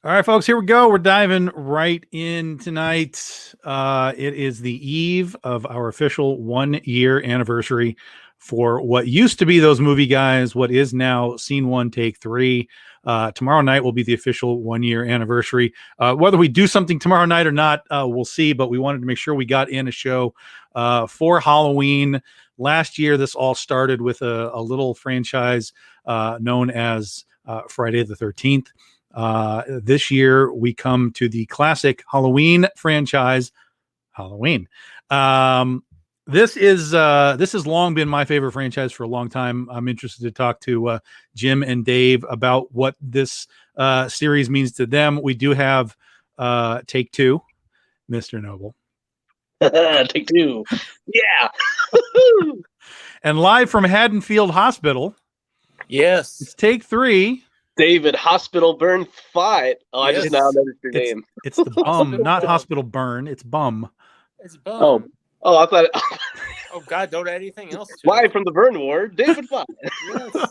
All right, folks, here we go. We're diving right in tonight. It is the eve of our official 1-year anniversary for what used to be those movie guys, what is now Scene 1, Take 3. Tomorrow night will be the official 1-year anniversary. Whether we do something tomorrow night or not, we'll see, but we wanted to make sure we got in a show for Halloween. Last year, this all started with a little franchise known as Friday the 13th. This year we come to the classic Halloween franchise, Halloween. This has long been my favorite franchise for a long time. I'm interested to talk to Jim and Dave about what this series means to them. We do have Take Two, Mr. Noble. Take Two. Yeah. And live from Haddonfield Hospital. Yes. It's Take Three. David Hospital Burn Fight. Oh, yes. I just now noticed your name. It's the Bum, not Hospital Burn. It's Bum. It's Bum. Oh, I thought. Oh God! Don't add anything else. Live from the Burn Ward, David Fight. Yes.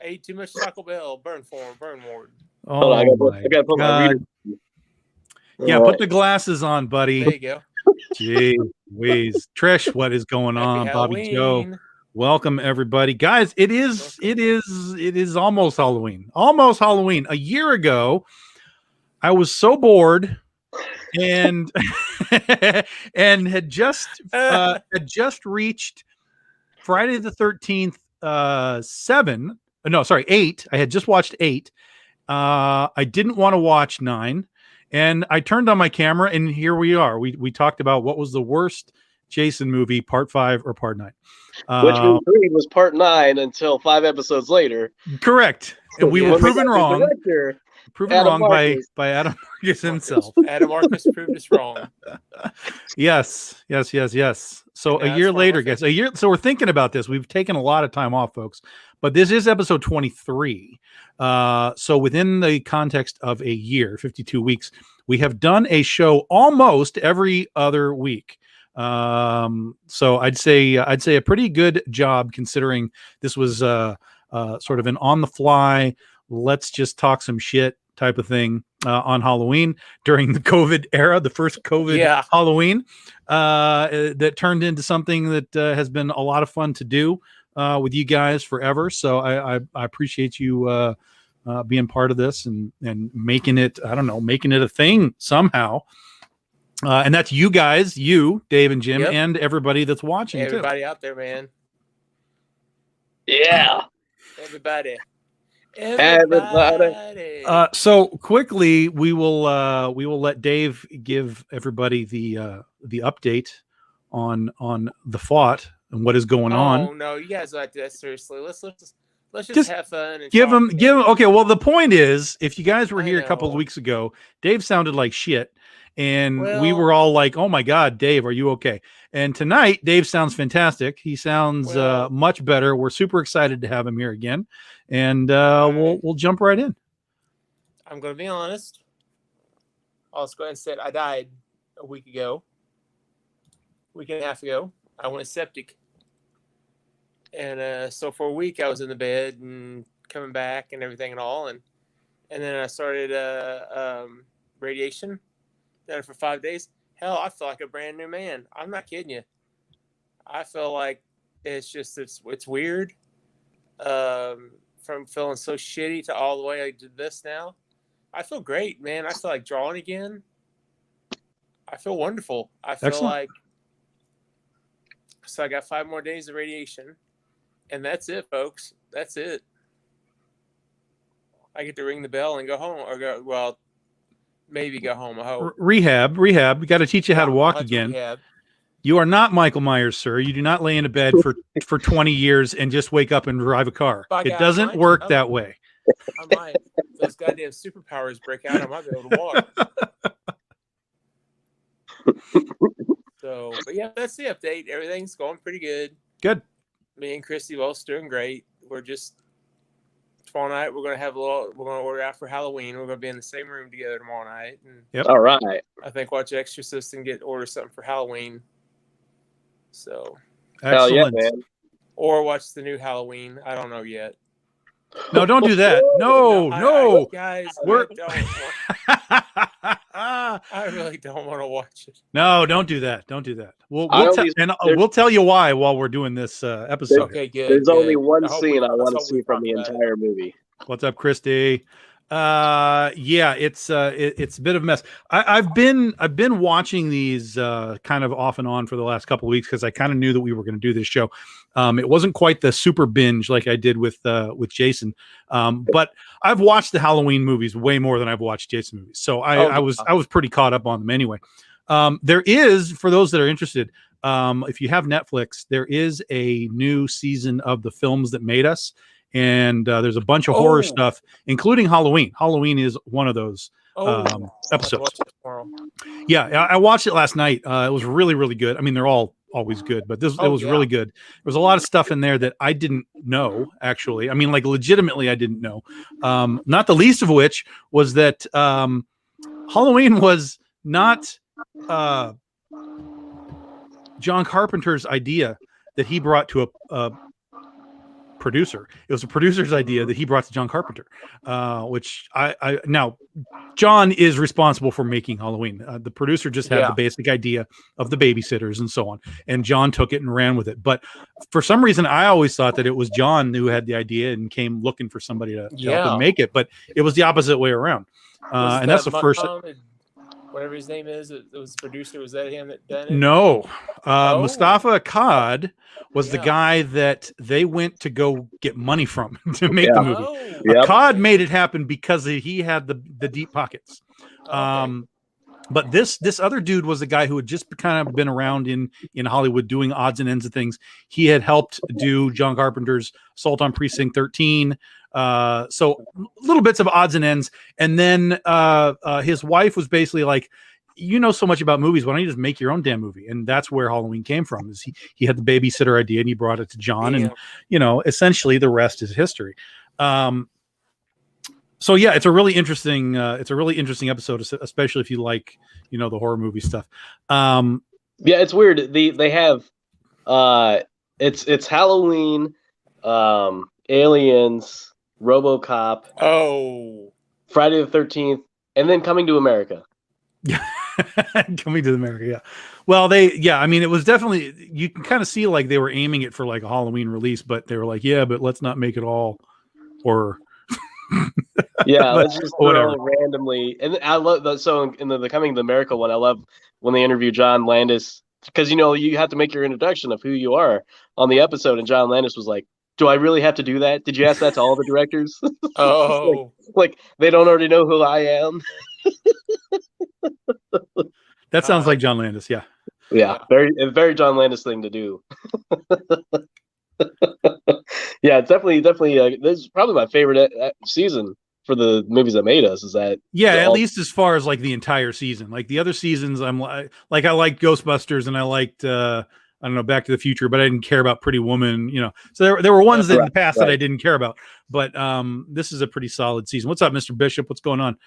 Ate too much Taco Bell. Burn Ward. Oh, I gotta put my reader. Yeah, put the glasses on, buddy. There you go. Gee whiz. Trish, what is going on? Bobby Joe. Welcome everybody. Guys, it is almost Halloween. Almost Halloween. A year ago, I was so bored and and had just reached Friday the 13th 8. I had just watched 8. I didn't want to watch 9, and I turned on my camera, and here we are. We talked about what was the worst Jason movie, part 5 or part 9. Which we agreed was part 9 until 5 episodes later. Correct. And we were proven wrong. Proven wrong by Adam Marcus himself. Adam Marcus proved us wrong. Yes. So a year later, guys. So we're thinking about this. We've taken a lot of time off, folks. But this is episode 23. So within the context of a year, 52 weeks, we have done a show almost every other week. So I'd say a pretty good job, considering this was sort of an on the fly, let's just talk some shit type of thing on Halloween during the COVID era, the first COVID Halloween, that turned into something that has been a lot of fun to do with you guys forever. So I appreciate you being part of this and making it, making it a thing somehow. And that's you guys, you, Dave and Jim, and everybody that's watching. Everybody out there, man. Yeah. Everybody. So quickly, we will let Dave give everybody the update on the fought and what is going on. Oh no, you guys like that seriously. Let's just have fun and give him. Okay, well, the point is, if you guys were here a couple of weeks ago, Dave sounded like shit. And we were all like, oh my God, Dave, are you okay? And tonight, Dave sounds fantastic. He sounds much better. We're super excited to have him here again. And we'll jump right in. I'm going to be honest. I'll just go ahead and say I died a week and a half ago. I went septic. And so for a week, I was in the bed and coming back and everything and all. And then I started radiation. Done it for 5 days. Hell, I feel like a brand new man. I'm not kidding you. I feel like it's weird. From feeling so shitty to all the way I did this now. I feel great, man. I feel like drawing again. I feel wonderful. I feel like so I got 5 more days of radiation. And that's it, folks. That's it. I get to ring the bell and go home maybe go home. I hope. Rehab. We got to teach you how to walk again. Rehab. You are not Michael Myers, sir. You do not lay in a bed for 20 years and just wake up and drive a car. It doesn't work that way. I might. Those goddamn superpowers break out, I might be able to walk. But yeah, that's the update. Everything's going pretty good. Good. Me and Christy both doing great. We're just tomorrow night. We're gonna order out for Halloween. We're gonna be in the same room together tomorrow night. And All right. I think watch Exorcist and order something for Halloween. So excellent. Hell yeah, man. Or watch the new Halloween. I don't know yet. No, don't do that. No. Guys, We're- I really don't want to watch it. No, don't do that. Don't do that. There's- We'll tell you why while we're doing this episode. Okay, good. There's good. only one I hope scene I let's want to hope we see from talk the about it. entire movie. What's up, Christy? Yeah, it's a bit of a mess. I've been watching these kind of off and on for the last couple of weeks because I kind of knew that we were going to do this show. It wasn't quite the super binge like I did with Jason, but I've watched the Halloween movies way more than I've watched Jason movies, so I was pretty caught up on them anyway. There is, for those that are interested, if you have Netflix, there is a new season of The Films That Made Us. And there's a bunch of horror stuff, including Halloween. Halloween is one of those episodes. Yeah, I watched it last night. It was really, really good. I mean, they're all always good, but it was really good. There was a lot of stuff in there that I didn't know, actually. I mean, like legitimately I didn't know. Not the least of which was that Halloween was not John Carpenter's idea that he brought to a producer. It was a producer's idea that he brought to John Carpenter, which I now John is responsible for making Halloween. The producer just had the basic idea of the babysitters and so on, and John took it and ran with it. But for some reason, I always thought that it was John who had the idea and came looking for somebody to help him make it. But it was the opposite way around, and that's the first. Whatever his name is, it was the producer. Was that him that done it? No, Mustafa Akkad was the guy that they went to go get money from to make the movie. Akkad made it happen because he had the deep pockets. But this other dude was the guy who had just kind of been around in Hollywood doing odds and ends of things. He had helped do John Carpenter's Assault on Precinct 13. So little bits of odds and ends. And then his wife was basically like, you know so much about movies, why don't you just make your own damn movie? And that's where Halloween came from. Is he had the babysitter idea and he brought it to John, and essentially the rest is history. So yeah, it's a really interesting episode, especially if you like the horror movie stuff. Yeah, it's weird. They have it's Halloween, Aliens, RoboCop, Friday the 13th, and then Coming to America. Yeah. Coming to America, yeah. Well, I mean, it was definitely, you can kind of see like they were aiming it for like a Halloween release, but they were like, yeah, but let's not make it all horror. Yeah, let's just throw randomly. And I love that. So in the Coming to America one, I love when they interview John Landis, because you have to make your introduction of who you are on the episode, and John Landis was like, do I really have to do that? Did you ask that to all the directors? like they don't already know who I am. That sounds like John Landis, yeah. Yeah, very John Landis thing to do. Yeah, definitely. This is probably my favorite season for the movies that made us. Is that at least as far as like the entire season. Like the other seasons, I'm I liked Ghostbusters and I liked I don't know, Back to the Future, but I didn't care about Pretty Woman. So there were ones in the past that I didn't care about. But this is a pretty solid season. What's up, Mr. Bishop? What's going on?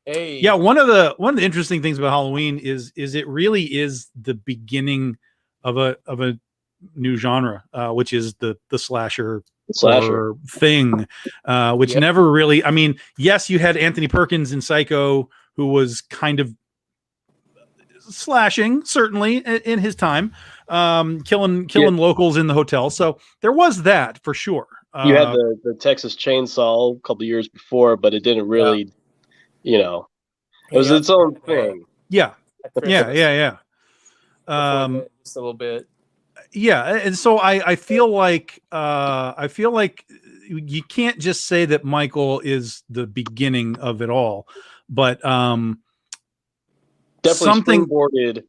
Hey. Yeah, one of the interesting things about Halloween is it really is the beginning of a new genre, which is the slasher thing, which never really. I mean, yes, you had Anthony Perkins in Psycho, who was kind of slashing certainly in his time, killing locals in the hotel. So there was that for sure. You had the Texas Chainsaw a couple of years before, but it didn't really. It was its own thing. Yeah. Just a little bit. Yeah, and so I feel like you can't just say that Michael is the beginning of it all, but definitely springboarded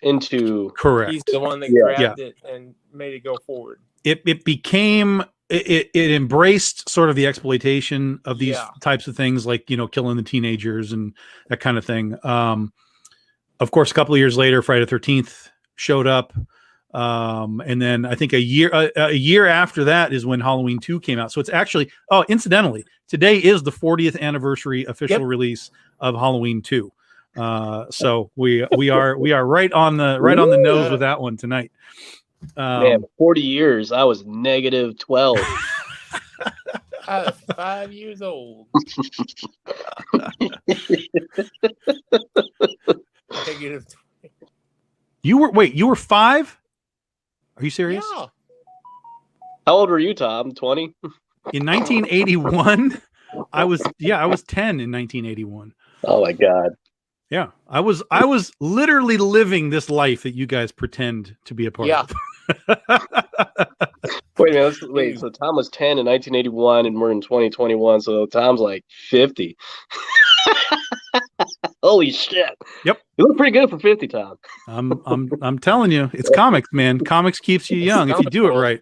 into correct. He's the one that grabbed it and made it go forward. It became. It embraced sort of the exploitation of these types of things, like killing the teenagers and that kind of thing. Of course, a couple of years later, Friday the 13th showed up, and then I think a year after that is when Halloween 2 came out. So it's actually incidentally, today is the 40th anniversary official release of Halloween 2. So we are right on the nose with that one tonight. Man, 40 years. I was -12. I was 5 years old. Negative 20. You were 5? Are you serious? Yeah. How old were you, Tom? 20? In 1981, I was 10 in 1981. Oh my God. Yeah, I was literally living this life that you guys pretend to be a part of. Wait a minute. Wait, so Tom was 10 in 1981 and we're in 2021, so Tom's like 50. Holy shit. Yep. You look pretty good for 50, Tom. I'm telling you, it's comics, man. Comics keeps you young if you do it right.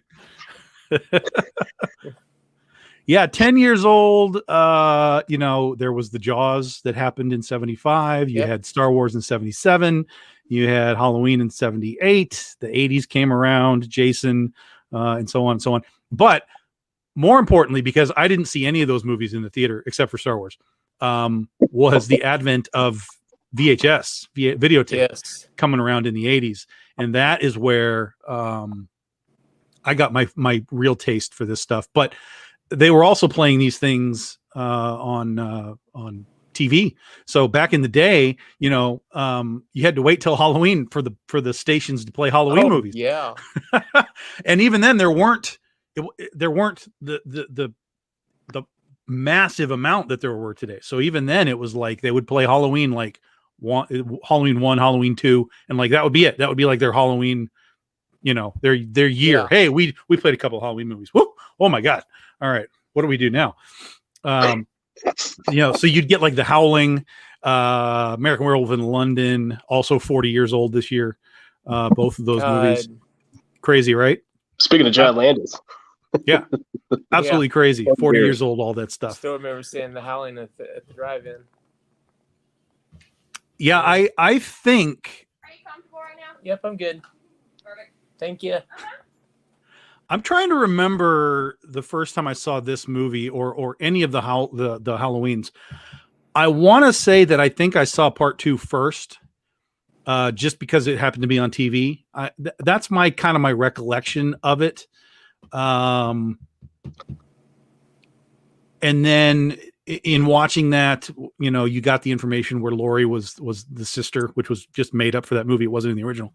Yeah, 10 years old. There was the Jaws that happened in 75. You had Star Wars in 77. You had Halloween in 78. The 80s came around, Jason, and so on and so on. But more importantly, because I didn't see any of those movies in the theater except for Star Wars, was the advent of VHS, videotape, coming around in the 80s. And that is where I got my real taste for this stuff. But they were also playing these things on TV. So back in the day, you had to wait till Halloween for the stations to play Halloween movies. Yeah. And even then, there weren't the massive amount that there were today. So even then, it was like they would play Halloween Halloween 1, Halloween 2, and like that would be it. That would be like their Halloween, their year. Yeah. Hey, we played a couple of Halloween movies. Woo! Oh my God. All right. What do we do now? So you'd get like The Howling, American Werewolf in London, also 40 years old this year. Both of those movies. Crazy, right? Speaking of John Landis. Yeah. Absolutely crazy. 40 years old, all that stuff. I still remember seeing The Howling at the drive-in. Yeah, I think. Are you comfortable right now? Yep, I'm good. Perfect. Thank you. I'm trying to remember the first time I saw this movie or any of the Halloweens. I want to say that I think I saw part 2 first, just because it happened to be on TV. That's my recollection of it. And then in watching that, you got the information where Laurie was the sister, which was just made up for that movie. It wasn't in the original.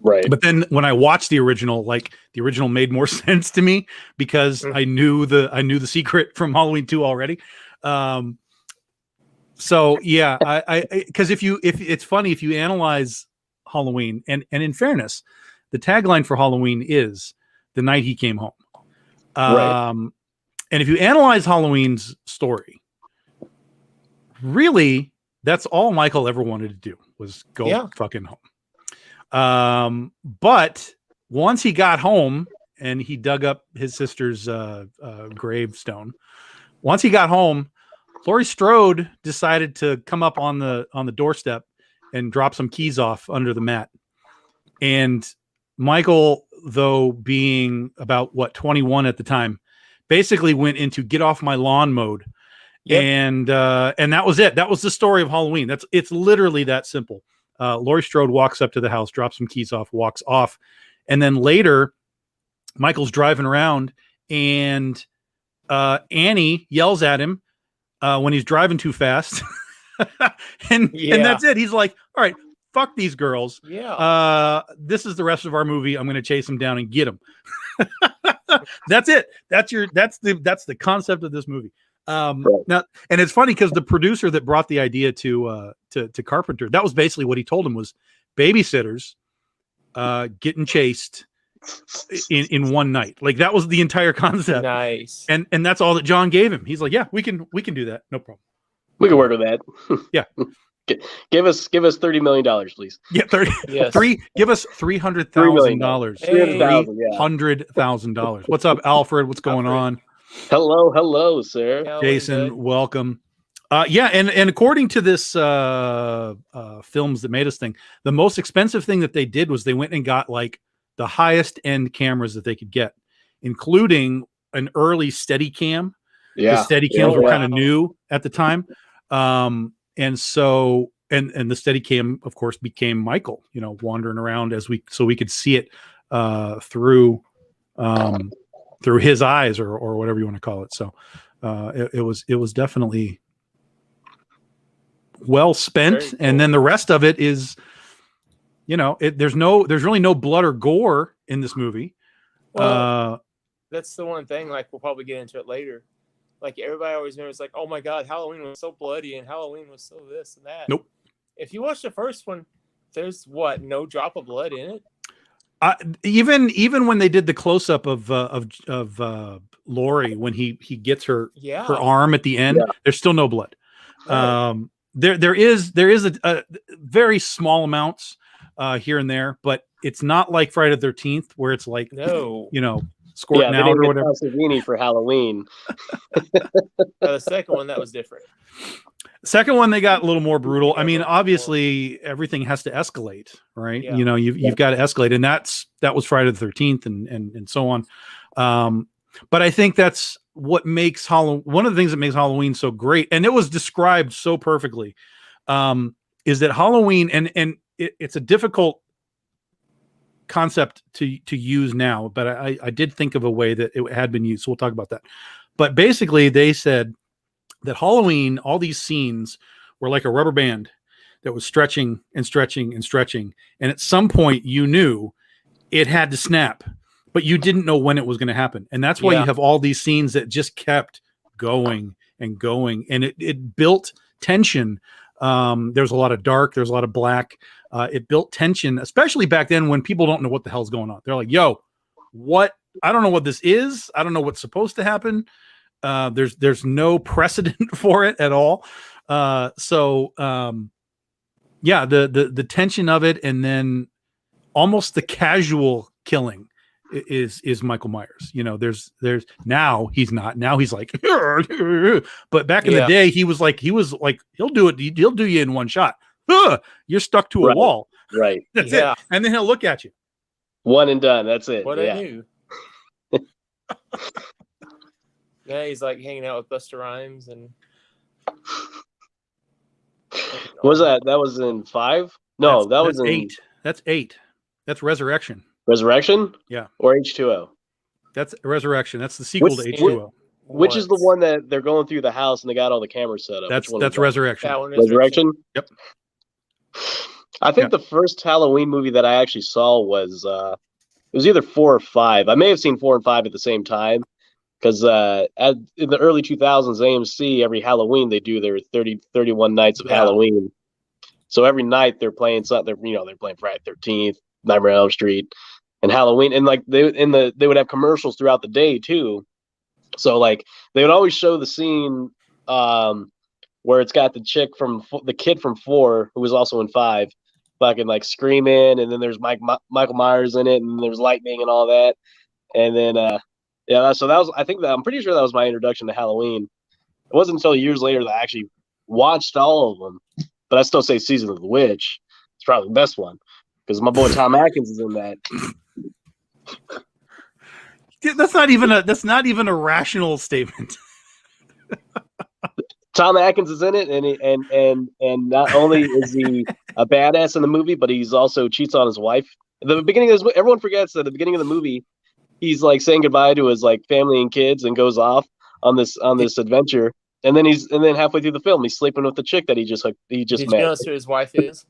Right. But then when I watched the original, the original made more sense to me because I knew the secret from Halloween 2 already. So yeah, because if it's funny, if you analyze Halloween, and in fairness, the tagline for Halloween is "The Night He Came Home." Right. And if you analyze Halloween's story, really, that's all Michael ever wanted to do was go fucking home. But once he got home and he dug up his sister's gravestone, once he got home, Laurie Strode decided to come up on the doorstep and drop some keys off under the mat. And Michael, though being about 21 at the time, basically went into get off my lawn mode. Yep. And that was it. That was the story of Halloween. It's literally that simple. Laurie Strode walks up to the house, drops some keys off, walks off. And then later, Michael's driving around and Annie yells at him when he's driving too fast. and that's it. He's like, all right, fuck these girls. Yeah. This is the rest of our movie. I'm going to chase them down and get them. That's it. That's the concept of this movie. Now, and it's funny because the producer that brought the idea to Carpenter, that was basically what he told him was babysitters getting chased in one night. Like that was the entire concept. Nice. And that's all that John gave him. He's like, yeah, we can do that. No problem. We can work with that. Yeah. Give us $30 million, please. Yeah, 30. Yes. Give us $300,000. $300,000. What's up, Alfred? What's going on? Hello, sir. Jason, welcome. And according to this Films That Made Us thing, the most expensive thing that they did was they went and got like the highest end cameras that they could get, including an early Steadicam. Yeah, the Steadicams were kind of new at the time. And so and the Steadicam, of course, became Michael, wandering around so we could see it through through his eyes or whatever you want to call it. So it was definitely well spent. Very cool. And then the rest of it is, there's really no blood or gore in this movie. Well, that's the one thing. Like, we'll probably get into it later. Like, everybody always remembers, like, oh my God, Halloween was so bloody and Halloween was so this and that. Nope. If you watch the first one, there's no drop of blood in it. Even when they did the close up of Lori when he gets her arm at the end, there's still no blood. Right. There is a very small amounts here and there, but it's not like Friday the 13th where it's like squirting out or whatever. Savini for Halloween. The second one, that was different. Second one, they got a little more brutal. I mean, obviously, everything has to escalate, right? Yeah. You've got to escalate, and that was Friday the 13th, and so on. But I think that's what makes one of the things that makes Halloween so great, and it was described so perfectly, is that Halloween, and it's a difficult concept to use now, but I did think of a way that it had been used, so we'll talk about that. But basically, they said that Halloween, all these scenes were like a rubber band that was stretching and stretching and stretching. And at some point you knew it had to snap, but you didn't know when it was going to happen. And that's why you have all these scenes that just kept going and going. And it built tension. There's a lot of dark, there's a lot of black. It built tension, especially back then when people don't know what the hell's going on. They're like, yo, what? I don't know what this is. I don't know what's supposed to happen. There's no precedent for it at all. The tension of it, and then almost the casual killing is Michael Myers. There's now he's not. Now he's like, but back in the day, he was like he'll do it. He'll do you in one shot. You're stuck to a wall. Right. That's it. And then he'll look at you. One and done. That's it. What I knew. Yeah, he's like hanging out with Busta Rhymes and. What was that? That was in 5? No, that was in 8. That's 8. That's Resurrection. Resurrection? Yeah. Or H2O? That's Resurrection. That's the sequel to H2O. Which is the one that they're going through the house and they got all the cameras set up? That's Resurrection. That one, Resurrection? Yep. I think the first Halloween movie that I actually saw was it was either 4 or 5. I may have seen 4 and 5 at the same time. Because in the early 2000s, AMC, every Halloween, they do their 31 nights of Halloween. So every night they're playing something. They're playing Friday the 13th, Nightmare on Elm Street, and Halloween. And like they would have commercials throughout the day too. So like they would always show the scene where it's got the kid from 4 who was also in 5, fucking like screaming, and then there's Michael Myers in it, and there's lightning and all that, and then. So that was, I'm pretty sure that was my introduction to Halloween. It wasn't until years later that I actually watched all of them, but I still say Season of the Witch. It's probably the best one because my boy Tom Atkins is in that. That's not even a rational statement. Tom Atkins is in it, and not only is he a badass in the movie, but he's also cheats on his wife. At the beginning of this, everyone forgets that at the beginning of the movie, he's like saying goodbye to his like family and kids and goes off on this adventure. And then halfway through the film, he's sleeping with the chick that he just met. Did you know who his wife is?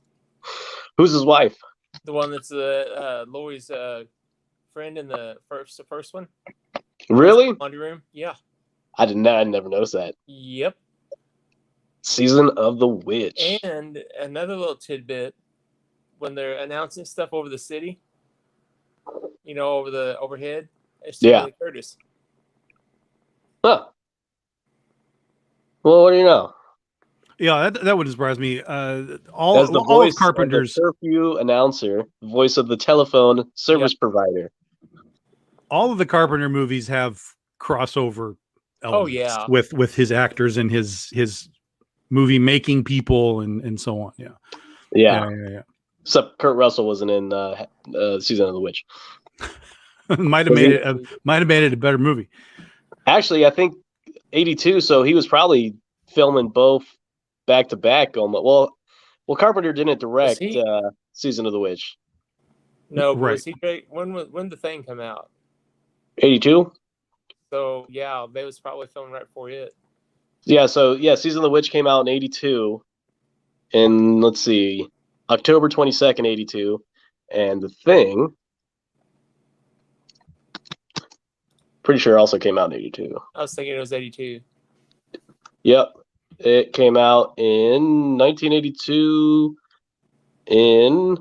Who's his wife? The one that's Lori's friend in the first one. Really? Laundry room. Yeah. I never noticed that. Yep. Season of the Witch. And another little tidbit: when they're announcing stuff over the city. Over the overhead. It's Jamie Lee Curtis. Huh. Well, what do you know? Yeah, that would surprise me. All of Carpenter's curfew announcer, voice of the telephone service provider. All of the Carpenter movies have crossover elements with his actors and his movie making people and so on. Yeah. Except Kurt Russell wasn't in Season of the Witch. might have made it a better movie. Actually, I think 82. So he was probably filming both back to back. Well, Carpenter didn't direct Season of the Witch. No, right. When did The Thing come out? 82. So yeah, they was probably filming right before it. Yeah, so yeah, Season of the Witch came out in 82. And let's see, October 22nd, 82. And The Thing, pretty sure also came out in 82. I was thinking it was 82. Yep. It came out in 1982 in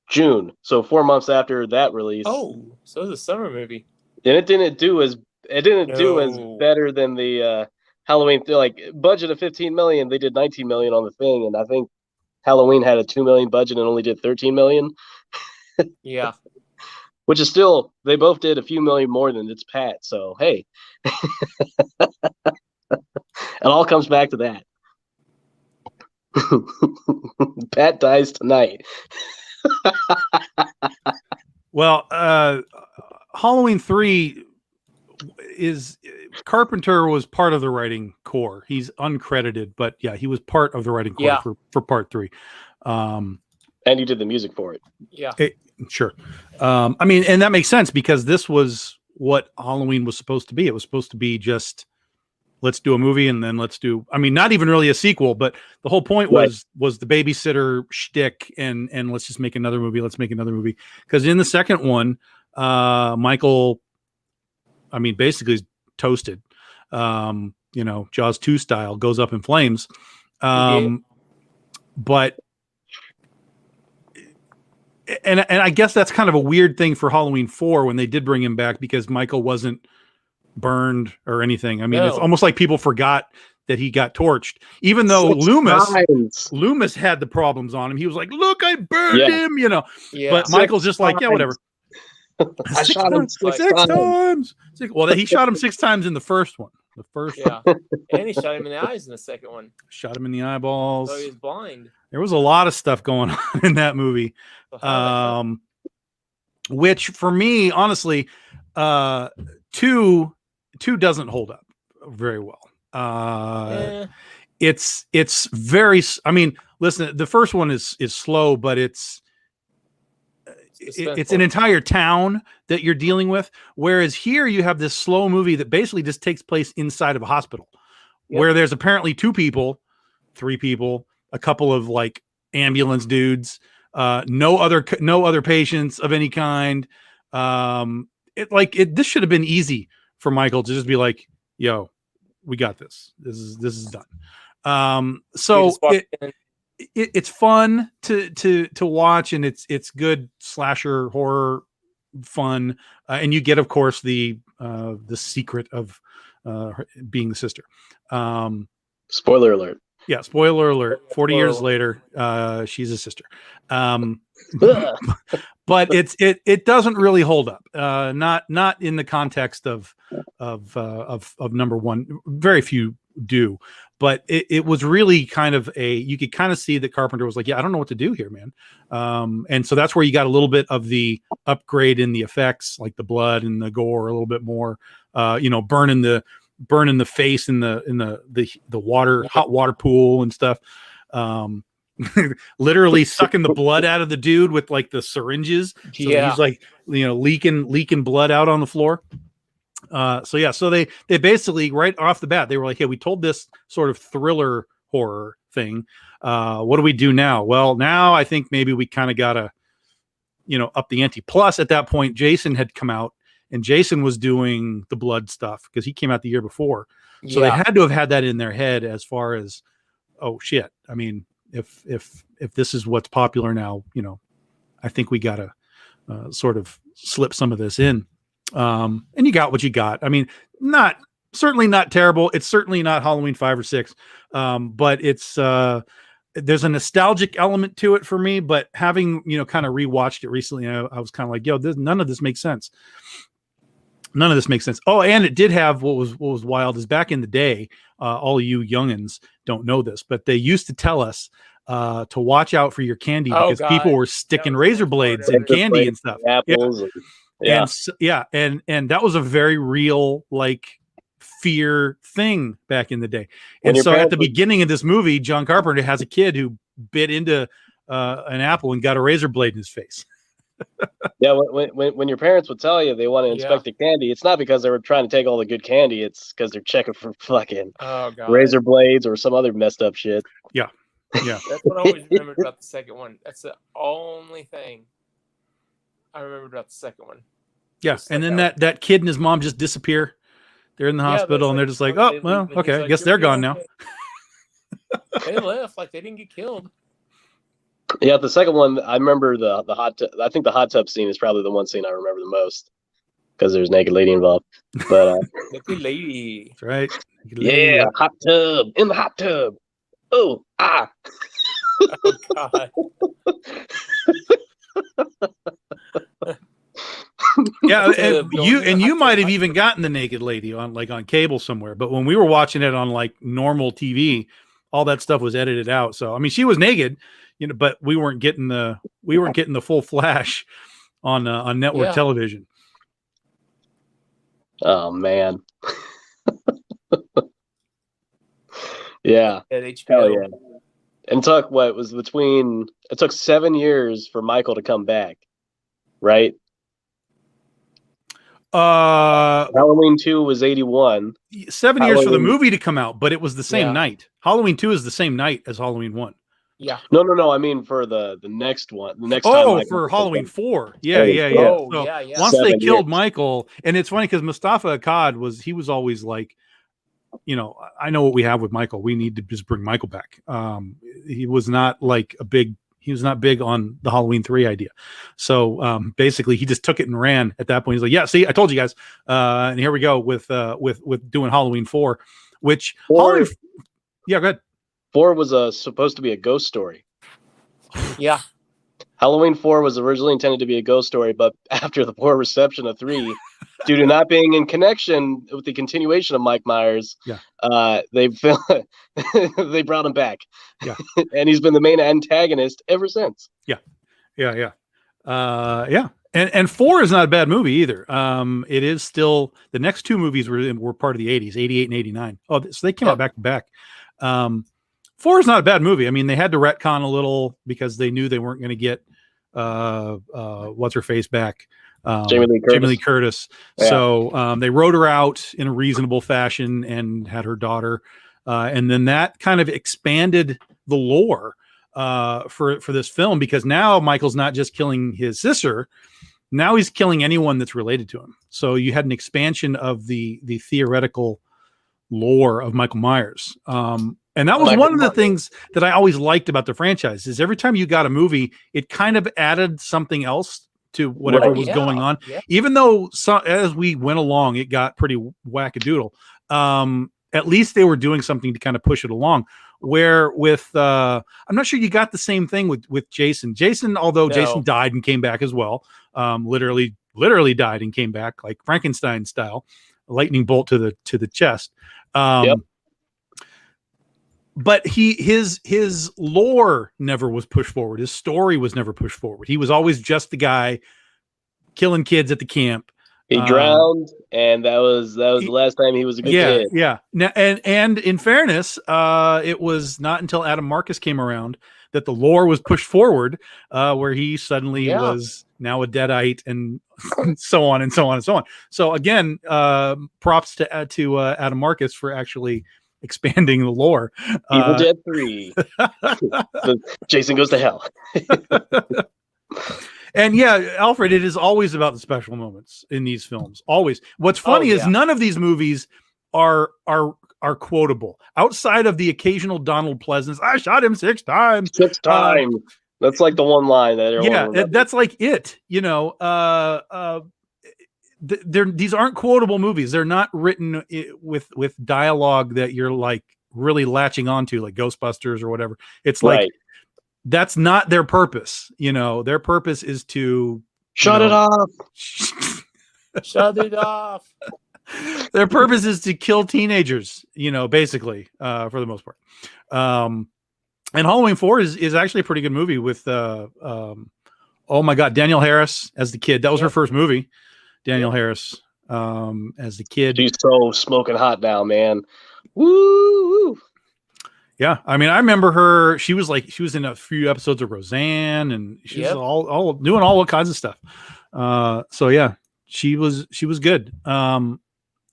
June. So 4 months after that release. Oh, so it was a summer movie. And it didn't do as No. better than the Halloween like budget of 15 million. They did 19 million on The Thing, and I think Halloween had a 2 million budget and only did 13 million. Yeah. Which is still, they both did a few million more than It's Pat. So hey. It all comes back to that. Pat dies tonight. Well, Halloween 3 is Carpenter was part of the writing core. He's uncredited, but yeah, he was part of the writing core for part 3. And he did the music for it. Yeah. Sure. I mean, and that makes sense because this was what Halloween was supposed to be. It was supposed to be just, let's do a movie and then let's do, I mean, not even really a sequel, but the whole point was the babysitter shtick and let's just make another movie. Let's make another movie. Because in the second one, Michael, I mean, basically is toasted, Jaws 2 style, goes up in flames. But, and I guess that's kind of a weird thing for Halloween 4 when they did bring him back because Michael wasn't burned or anything. I mean, It's almost like people forgot that he got torched, even though Loomis had the problems on him. He was like, look, I burned him, but Michael's just like, yeah, whatever. I shot him six times. Well, he shot him 6 times in the first one. The first one. And he shot him in the eyes in the second one. Shot him in the eyeballs. So he was blind. There was a lot of stuff going on in that movie. Which for me, honestly, 2 doesn't hold up very well. It's very, I mean, listen, the first one is slow, but it's an entire town that you're dealing with. Whereas here you have this slow movie that basically just takes place inside of a hospital where there's apparently 2 people, 3 people, a couple of like ambulance dudes, no other patients of any kind. This should have been easy for Michael to just be like, yo, we got this. This is done. So it's fun to watch, and it's good slasher horror fun. And you get, of course, the secret of being the sister. Spoiler alert. Yeah, spoiler alert. 40 years later, she's a sister. But it doesn't really hold up. Not in the context of number one. Very few do, but it was really kind of you could kind of see that Carpenter was like, yeah, I don't know what to do here, man. And so that's where you got a little bit of the upgrade in the effects, like the blood and the gore a little bit more, burning the face in the water, hot water pool and stuff. Literally sucking the blood out of the dude with like the syringes. So he's like, leaking blood out on the floor. So they basically right off the bat, they were like, hey, we told this sort of thriller horror thing. What do we do now? Well, now I think maybe we kind of gotta, up the ante. Plus at that point, Jason had come out and Jason was doing the blood stuff because he came out the year before. So they had to have had that in their head as far as, oh shit. I mean, if this is what's popular now, I think we gotta sort of slip some of this in. And you got what you got. I mean, certainly not terrible. It's certainly not Halloween 5 or 6. But it's there's a nostalgic element to it for me. But having kind of rewatched it recently, I was kind of like, yo, none of this makes sense. None of this makes sense. Oh, and it did have what was wild is back in the day. All you youngins don't know this, but they used to tell us to watch out for your candy because people were sticking razor blades in candy and stuff. Apples. And that was a very real fear thing back in the day. And so at the beginning of this movie, John Carpenter has a kid who bit into an apple and got a razor blade in his face. Yeah, when your parents would tell you they want to inspect the candy, it's not because they were trying to take all the good candy. It's because they're checking for fucking razor blades or some other messed up shit. Yeah. That's what I always remembered about the second one. That's the only thing I remembered about the second one. Yeah, and then that kid and his mom just disappear. They're in the hospital, and they're just like, oh, well, okay, I guess they're gone now. They left, like they didn't get killed. Yeah, the second one, I remember the hot tub. I think the hot tub scene is probably the one scene I remember the most because there's naked lady involved. But naked lady, that's right? Yeah, hot tub in the hot tub. Oh, ah. Oh God. Yeah, and you might have even gotten the naked lady on cable somewhere, but when we were watching it on like normal TV, all that stuff was edited out. So I mean, she was naked, but we weren't getting the full flash on network television. Oh man. Yeah. At HBO. Hell yeah. And it took 7 years for Michael to come back, right? Halloween 2 was 81. 7 years for the movie to come out, but it was the same night. Halloween 2 is the same night as Halloween 1. Yeah. No. I mean for the next one. The next time for Halloween 4. Yeah. Oh, so yeah. Once they killed Michael, and it's funny because Mustafa Akkad was always like, I know what we have with Michael. We need to just bring Michael back. He was not like he was not big on the Halloween 3 idea. So basically he just took it and ran at that point. He's like, yeah, see, I told you guys. And here we go with doing Halloween 4, which go ahead. 4 was supposed to be a ghost story. Yeah. Halloween 4 was originally intended to be a ghost story, but after the poor reception of 3, due to not being in connection with the continuation of Mike Myers, they brought him back. Yeah. And he's been the main antagonist ever since. Yeah. And 4 is not a bad movie either. It is still, the next 2 movies were part of the 80s, 88 and 89. Oh, so they came out back to back. 4 is not a bad movie. I mean, they had to retcon a little because they knew they weren't going to get what's her face back, Jamie Lee Curtis. Yeah. So they wrote her out in a reasonable fashion and had her daughter, and then that kind of expanded the lore for this film, because now Michael's not just killing his sister. Now he's killing anyone that's related to him. So you had an expansion of the theoretical lore of Michael Myers. And that was one of the things that I always liked about the franchise, is every time you got a movie, it kind of added something else to whatever was going on. Yeah. Even though as we went along, it got pretty wackadoodle. At least they were doing something to kind of push it along. Where with, I'm not sure you got the same thing with Jason. Although Jason died and came back as well, literally died and came back like Frankenstein style, a lightning bolt to the chest. But his lore never was pushed forward. His story was never pushed forward. He was always just the guy killing kids at the camp. He drowned, and that was the last time he was a good kid. Yeah. Now, and in fairness, it was not until Adam Marcus came around that the lore was pushed forward, where he suddenly was now a Deadite, and so on and so on and so on. So again, props to Adam Marcus for actually expanding the lore. Evil Dead 3. Jason goes to hell. And yeah, Alfred, it is always about the special moments in these films. Always. What's funny is none of these movies are quotable outside of the occasional Donald Pleasance. I shot him 6 times. 6 times. That's like the one line that everyone that's like it. These aren't quotable movies. They're not written with dialogue that you're like really latching onto, like Ghostbusters or whatever. It's like that's not their purpose. Their purpose is to shut it off. Shut it off. Their purpose is to kill teenagers, basically, for the most part. And Halloween 4 is actually a pretty good movie with oh my God, Danielle Harris as the kid. That was her first movie. Danielle Harris as the kid. She's so smoking hot now, man. Woo! Yeah, I mean, I remember her. She was in a few episodes of Roseanne, and she was all doing all kinds of stuff. So yeah, she was good.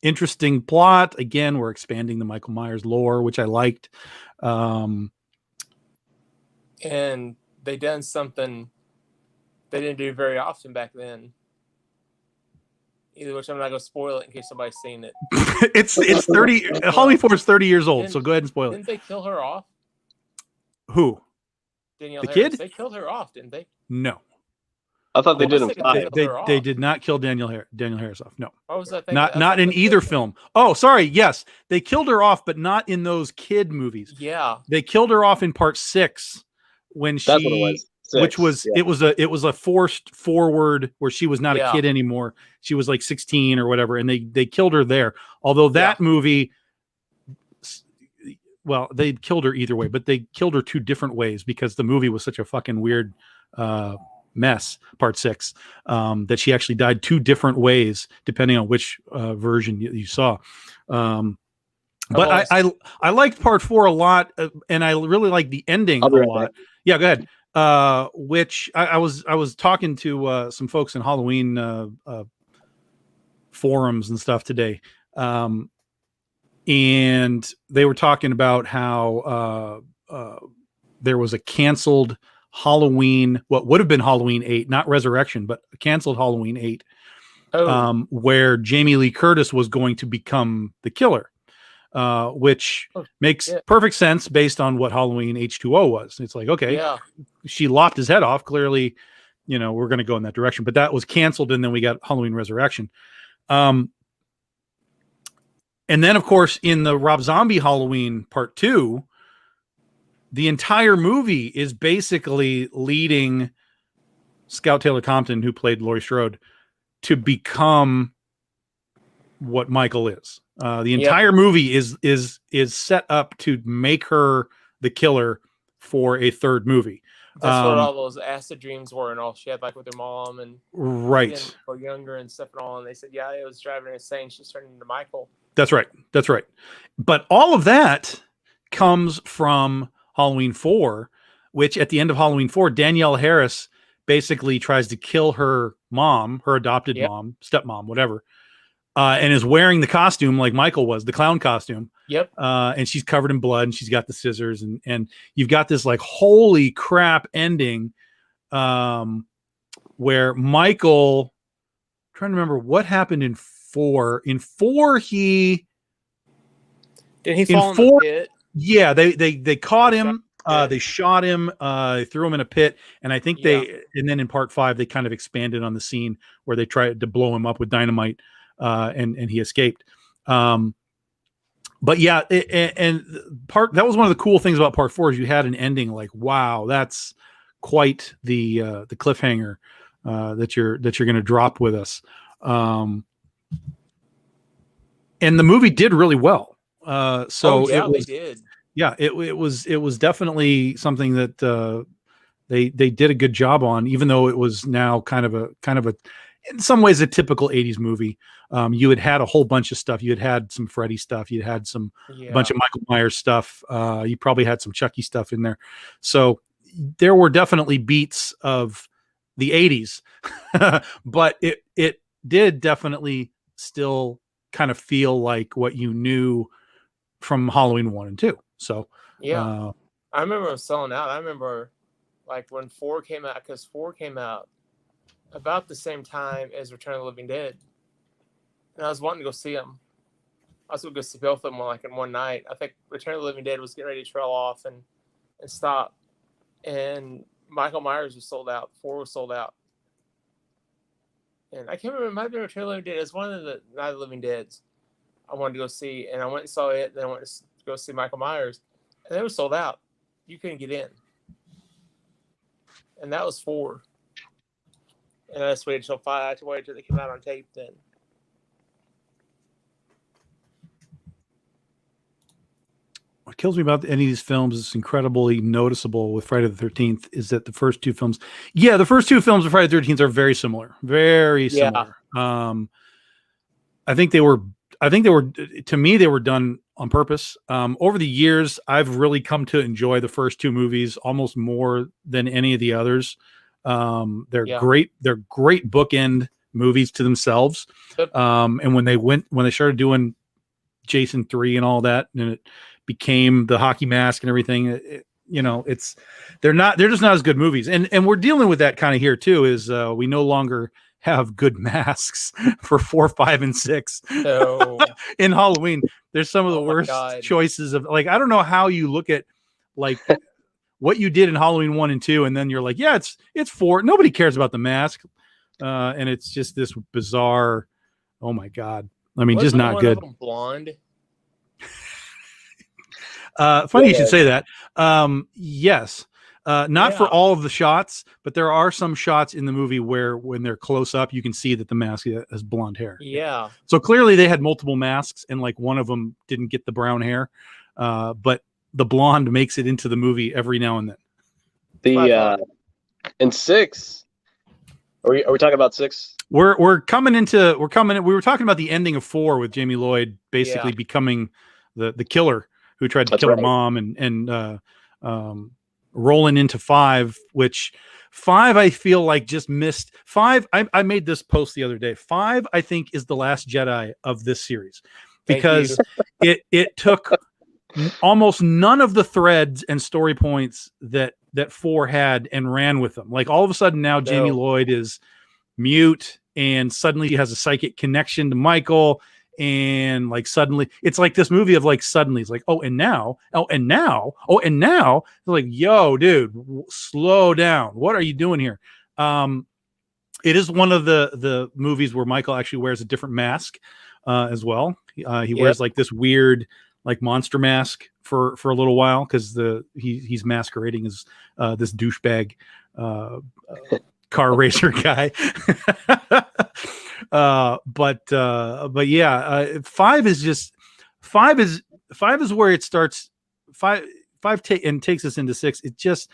Interesting plot. Again, we're expanding the Michael Myers lore, which I liked. And they done something they didn't do very often back then. Either which I'm not going to spoil it in case somebody's seen it. It's 30. Halloween 4 is 30 years old, so go ahead and spoil it. Didn't they kill her off? Who? Danielle the Harris. kid? They killed her off, didn't they? No. I thought they did in 5. They did not kill Danielle Harris off. No. Or was that not in either film. Oh, sorry. Yes, they killed her off, but not in those kid movies. Yeah. They killed her off in part 6 when That's what it was. 6, which was yeah. it was a forced forward where she was not a kid anymore. She was like 16 or whatever, and they killed her there. Although that movie, well, they killed her either way, but they killed her 2 different ways because the movie was such a fucking weird mess. Part 6, that she actually died 2 different ways depending on which version you saw. But I liked part 4 a lot, and I really liked the ending a lot. Yeah, go ahead. Which I was talking to some folks in Halloween forums and stuff today, and they were talking about how there was a canceled Halloween, what would have been Halloween 8, not Resurrection, but canceled Halloween 8, where Jamie Lee Curtis was going to become the killer. Which makes perfect sense based on what Halloween H2O was. It's like, okay, she lopped his head off. Clearly, we're going to go in that direction. But that was canceled, and then we got Halloween Resurrection. And then, of course, in the Rob Zombie Halloween Part 2, the entire movie is basically leading Scout Taylor Compton, who played Laurie Strode, to become what Michael is. The entire movie is set up to make her the killer for a third movie. That's what all those acid dreams were and all she had, like with her mom and or younger and stuff and all. And they said, it was driving her insane. She's turning into Michael. That's right. But all of that comes from Halloween 4, which at the end of Halloween 4, Danielle Harris basically tries to kill her mom, her adopted mom, stepmom, whatever. And is wearing the costume like Michael was, the clown costume. Yep. And she's covered in blood and she's got the scissors and you've got this like holy crap ending where Michael, I'm trying to remember what happened in 4. In 4, did he fall in the pit? Yeah, they caught him. They shot him, threw him in a pit, and I think and then in part 5 they kind of expanded on the scene where they tried to blow him up with dynamite. And he escaped. But yeah, that was one of the cool things about part 4 is you had an ending like, wow, that's quite the cliffhanger that you're going to drop with us. And the movie did really well. They did. Yeah, it was definitely something that they did a good job on, even though it was now kind of a in some ways a typical 80s movie. You had a whole bunch of stuff. You had some Freddy stuff. You had a bunch of Michael Myers stuff. You probably had some Chucky stuff in there. So there were definitely beats of the 80s, but it did definitely still kind of feel like what you knew from Halloween 1 and 2. So I remember them selling out. I remember like when 4 came out, because 4 came out about the same time as Return of the Living Dead. And I was wanting to go see them. I was going to go see both of them like in one night. I think Return of the Living Dead was getting ready to trail off and stop. And Michael Myers was sold out. 4 was sold out. And I can't remember, it might have been Return of the Living Dead. It was one of the Night of the Living Deads I wanted to go see. And I went and saw it. Then I went to go see Michael Myers. And they were sold out. You couldn't get in. And that was 4. And I just waited till 5. I had to wait until they came out on tape then. What kills me about any of these films is incredibly noticeable with Friday the 13th is that the first 2 films, the first 2 films of Friday the 13th are very similar. Very similar. I think they were, to me, they were done on purpose. Over the years, I've really come to enjoy the first two movies almost more than any of the others. They're great. They're great bookend movies to themselves. And when they started doing Jason 3 and all that, and it became the hockey mask and everything, they're just not as good movies. And we're dealing with that kind of here too, is we no longer have good masks for 4, 5, and 6. So in Halloween. There's some of the worst choices of, like, I don't know how you look at like what you did in Halloween 1 and 2, and then you're like, yeah, it's 4. Nobody cares about the mask. And it's just this bizarre, oh my God. I mean, just not good. Blonde. Funny you should say that. Yes. Not for all of the shots, but there are some shots in the movie where when they're close up, you can see that the mask has blonde hair. Yeah. So clearly they had multiple masks, and like one of them didn't get the brown hair. But the blonde makes it into the movie every now and then. In 6, are we talking about 6? We were talking about the ending of 4 with Jamie Lloyd basically becoming the killer who tried to kill her mom, and rolling into 5, which 5 I feel like just missed. 5, I made this post the other day. 5 I think is the last Jedi of this series, because it took almost none of the threads and story points that 4 had and ran with them. Like all of a sudden now Jamie Lloyd is mute, and suddenly he has a psychic connection to Michael. And like suddenly it's like this movie of like suddenly it's like, and now they're like, yo, dude, slow down, what are you doing here? It is one of the movies where Michael actually wears a different mask as well. He wears like this weird like monster mask for a little while, because he's masquerading as this douchebag car racer guy. But yeah, 5 is where it starts. 5 takes us into 6. It just,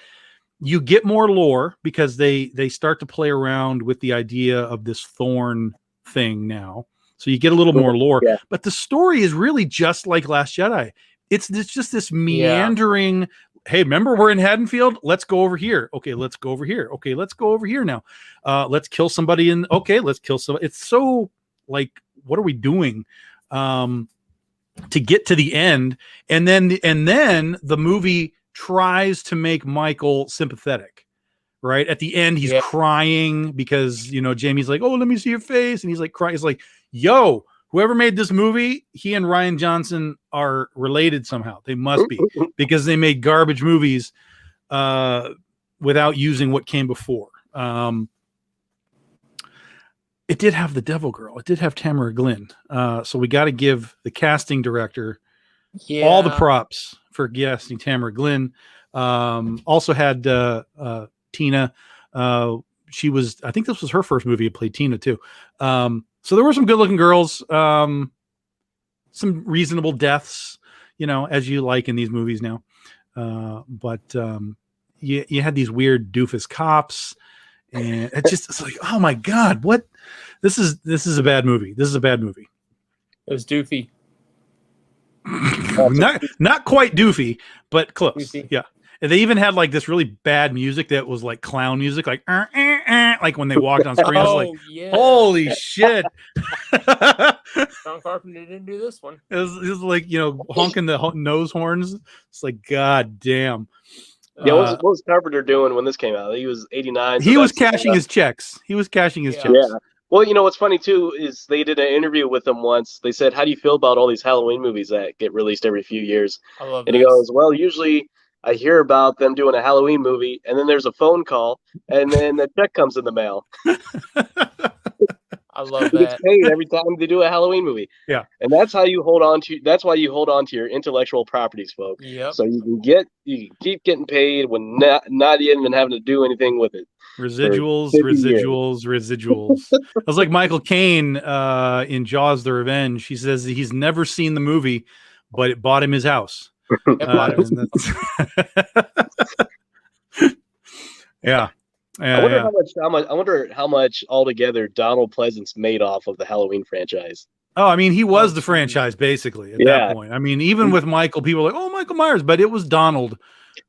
you get more lore because they start to play around with the idea of this thorn thing now. So you get a little more lore, but the story is really just like Last Jedi. It's just this meandering. Hey, remember we're in Haddonfield? Let's go over here. Okay, let's go over here. Okay, let's go over here now. Let's kill somebody let's kill somebody. It's so like, what are we doing? To get to the end, and then the movie tries to make Michael sympathetic. Right at the end, he's crying because Jamie's like, "Oh, let me see your face," and he's like crying. He's like, "Yo, whoever made this movie, he and Rian Johnson are related somehow. They must be, because they made garbage movies without using what came before." It did have the Devil Girl. It did have Tamara Glynn. So we got to give the casting director all the props for casting Tamara Glynn. Also had Tina. She was, I think this was her first movie. It played Tina too. So there were some good-looking girls, some reasonable deaths, as you like in these movies now. But you had these weird doofus cops, and it's like, oh my God, what? This is a bad movie. This is a bad movie. It was doofy. not quite doofy, but close. Doofy. Yeah. And they even had like this really bad music that was like clown music, like like when they walked on screen. It was like, holy shit! John Carpenter didn't do this one. It was like honking the nose horns. It's like, God damn. Yeah, what was Carpenter doing when this came out? He was 89. He was cashing his checks. Yeah. Yeah. Well, what's funny too is they did an interview with him once. They said, "How do you feel about all these Halloween movies that get released every few years?" I love and he goes, "Well, usually I hear about them doing a Halloween movie, and then there's a phone call, and then the check comes in the mail." I love that. It's paid every time they do a Halloween movie. Yeah, and that's how you hold on to. That's why you hold on to your intellectual properties, folks. Yep. So you can keep getting paid when not even having to do anything with it. Residuals. It was like Michael Caine in Jaws: The Revenge. He says he's never seen the movie, but it bought him his house. Yeah. I wonder how much altogether Donald Pleasance made off of the Halloween franchise. Oh, I mean, he was the franchise basically at that point. I mean, even with Michael, people were like, oh, Michael Myers, but it was Donald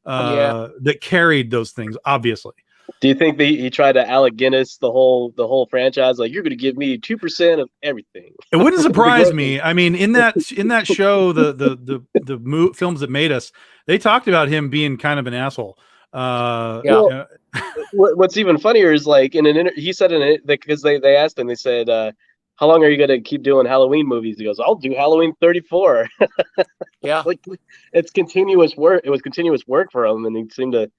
that carried those things, obviously. Do you think he tried to Alec Guinness the whole franchise? Like, you're going to give me 2% of everything. It wouldn't surprise me. I mean, in that show, the films that made us, they talked about him being kind of an asshole. Well, what's even funnier is like he said in it because they asked him, they said, how long are you going to keep doing Halloween movies? He goes, I'll do Halloween 34. Yeah. Like, it's continuous work. It was continuous work for him, and he seemed to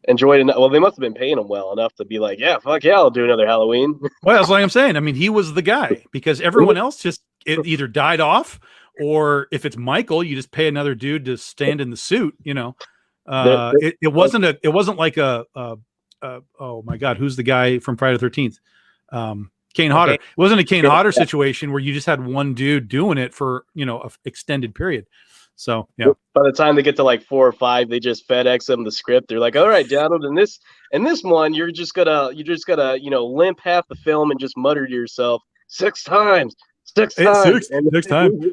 enjoy it. Well, they must have been paying him well enough to be like, yeah, fuck yeah, I'll do another Halloween. Well, that's like I'm saying. I mean, he was the guy because everyone else just either died off, or if it's Michael, you just pay another dude to stand in the suit. You know, it wasn't like a oh my God, who's the guy from Friday the 13th? Kane Hodder. It wasn't a Kane Hodder situation where you just had one dude doing it for an extended period. So yeah. By the time they get to like 4 or 5, they just FedEx them the script. They're like, all right, Donald, in this one, you're just gonna limp half the film and just mutter to yourself 6 times. 6 times. Six times.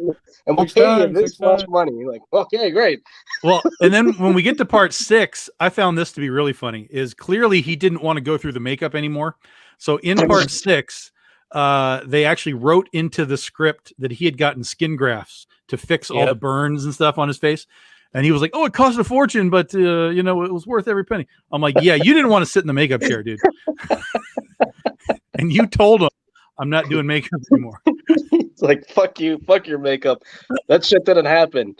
And we'll pay you this much money. Like, okay, great. Well, and then when we get to part 6, I found this to be really funny, is clearly he didn't want to go through the makeup anymore. So in part 6, they actually wrote into the script that he had gotten skin grafts to fix all the burns and stuff on his face. And he was like, oh, it cost a fortune, but it was worth every penny. I'm like, yeah, you didn't want to sit in the makeup chair, dude. And you told him, I'm not doing makeup anymore. It's like, fuck you, fuck your makeup. That shit didn't happen.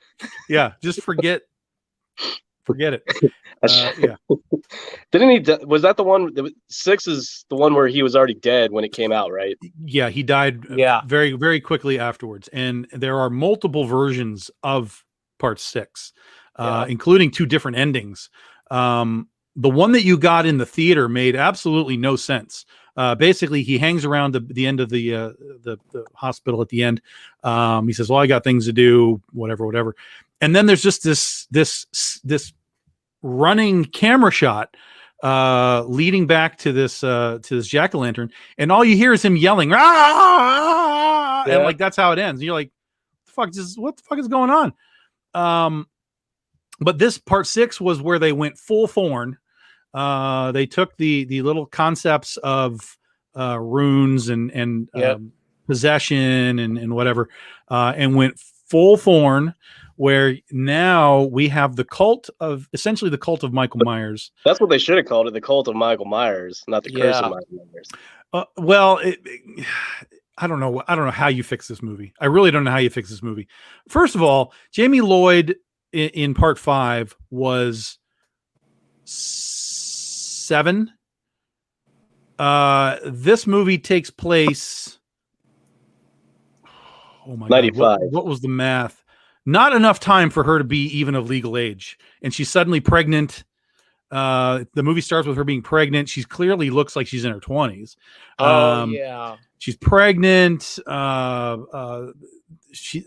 Yeah, just forget it. Yeah. Didn't he? Was that the one? 6 is the one where he was already dead when it came out, right? Yeah, he died very, very quickly afterwards. And there are multiple versions of part 6, including 2 different endings. The one that you got in the theater made absolutely no sense. Basically, he hangs around the end of the hospital at the end. He says, well, I got things to do, whatever. And then there's just this running camera shot leading back to this jack-o'-lantern, and all you hear is him yelling, "Ah!" And like that's how it ends. And you're like, what the fuck is going on? But this part 6 was where they went full Thorn. They took the little concepts of runes and possession and whatever, and went full Thorn, where now we have essentially the cult of Michael Myers. That's what they should have called it, the cult of Michael Myers, not the curse of Michael Myers. Well, I don't know. I don't know how you fix this movie. I really don't know how you fix this movie. First of all, Jamie Lloyd in part 5 was 7. This movie takes place. Oh my 95. God! What was the math? Not enough time for her to be even of legal age, and she's suddenly pregnant. The movie starts with her being pregnant. She clearly looks like she's in her 20s. She's pregnant. She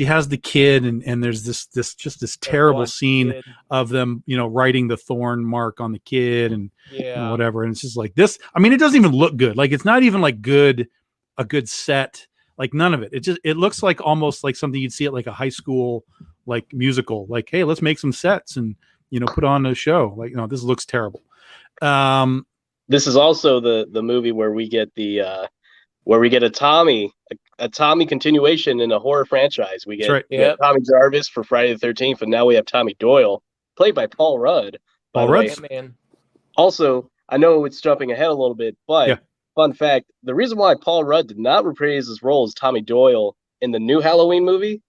has the kid, and there's this terrible scene of them, writing the thorn mark on the kid and whatever. And it's just like this. I mean, it doesn't even look good. Like, it's not even like a good set. Like, none of it. It looks like almost like something you'd see at like a high school, like, musical. Like, hey, let's make some sets and, put on a show. Like, this looks terrible. This is also the movie where we get a Tommy continuation in a horror franchise. We get Tommy Jarvis for Friday the 13th, and now we have Tommy Doyle, played by Paul Rudd. Paul Rudd. Man. Also, I know it's jumping ahead a little bit, but fun fact, the reason why Paul Rudd did not reprise his role as Tommy Doyle in the new Halloween movie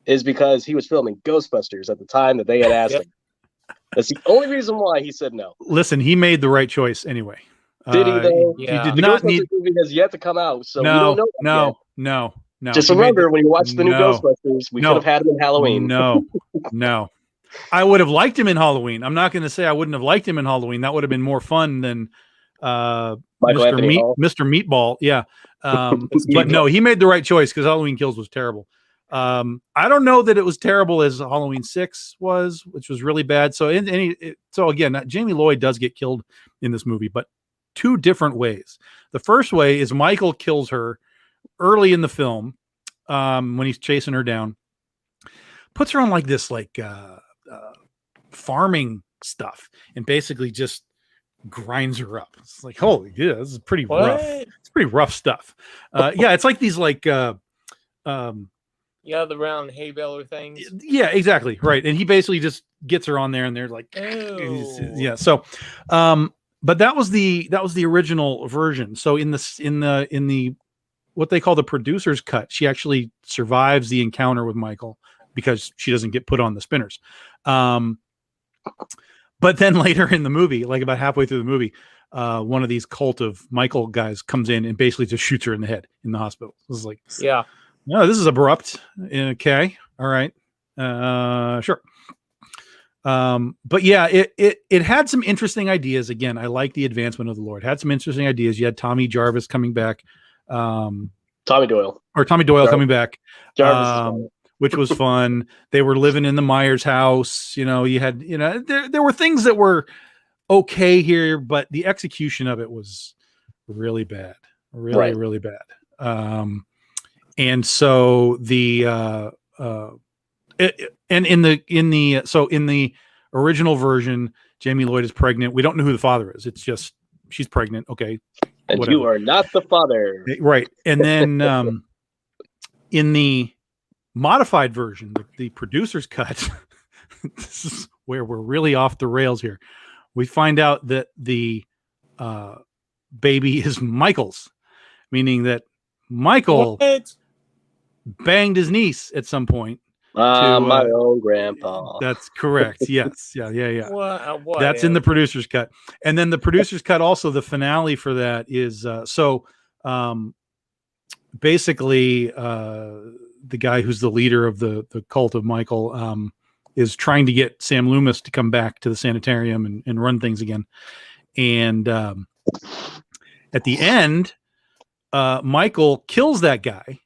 is because he was filming Ghostbusters at the time that they had asked him. That's the only reason why he said no. Listen, he made the right choice anyway. Did he though? He did the not Ghostbusters need. movie has yet to come out, so we don't know. No. Just remember, when you watch the new Ghostbusters, we could have had him in Halloween. No. I would have liked him in Halloween. I'm not going to say I wouldn't have liked him in Halloween. That would have been more fun than Mr. Meatball. Yeah. But no, he made the right choice because Halloween Kills was terrible. I don't know that it was terrible as Halloween 6 was, which was really bad. So again, Jamie Lloyd does get killed in this movie, but 2 different ways. The first way is Michael kills her early in the film, when he's chasing her down, puts her on like this farming stuff and basically just grinds her up. It's like, holy, yeah, this is pretty rough. It's pretty rough stuff. Yeah, it's like these the round hay baler things. Yeah, exactly. Right. And he basically just gets her on there and they're like, Ew. yeah. So, but that was the original version. So in the what they call the producer's cut, she actually survives the encounter with Michael because she doesn't get put on the spinners. But then later in the movie, like about halfway through the movie, one of these cult of Michael guys comes in and basically just shoots her in the head in the hospital. This is like, yeah, no, this is abrupt. Okay, all right, sure. But yeah, it had some interesting ideas. Again, I like the advancement of the Lord. Had some interesting ideas. You had Tommy Jarvis coming back. Tommy Doyle coming back. Jarvis which was fun. They were living in the Myers house. You know, you had, there were things that were okay here, but the execution of it was really bad, really bad. And so in the original version, Jamie Lloyd is pregnant. We don't know who the father is. It's just she's pregnant. Okay, and whatever. You are not the father, right? And then in the modified version, the producer's cut, this is where we're really off the rails here. We find out that the baby is Michael's, meaning that Michael banged his niece at some point. My own grandpa. That's correct. Yes. Yeah. What that's in the producer's cut. And then the producer's cut, also the finale for that is basically the guy who's the leader of the cult of Michael is trying to get Sam Loomis to come back to the sanitarium and run things again. And at the end, Michael kills that guy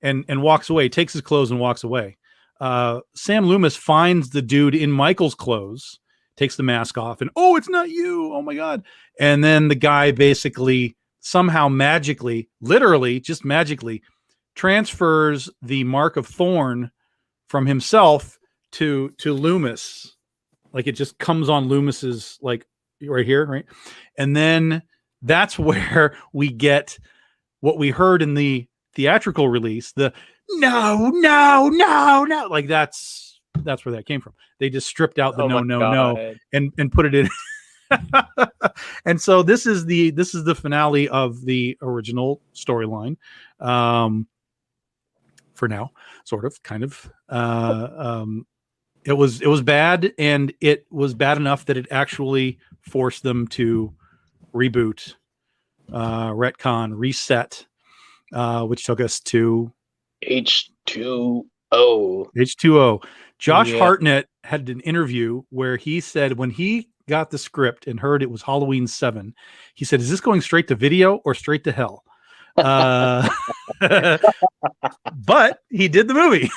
and walks away, takes his clothes and walks away. Sam Loomis finds the dude in Michael's clothes, takes the mask off, and, oh, it's not you. Oh my God. And then the guy basically somehow magically, literally just magically, transfers the mark of thorn from himself to Loomis. Like it just comes on Loomis's, like right here, right? And then that's where we get what we heard in the theatrical release, the no, like that's where that came from. They just stripped out the no and put it in. And so this is the finale of the original storyline. For now, sort of, kind of. It was bad, and it was bad enough that it actually forced them to reboot, retcon, reset, which took us to H2O. Josh Hartnett had an interview where he said when he got the script and heard it was Halloween 7, he said, "Is this going straight to video or straight to hell?" But he did the movie.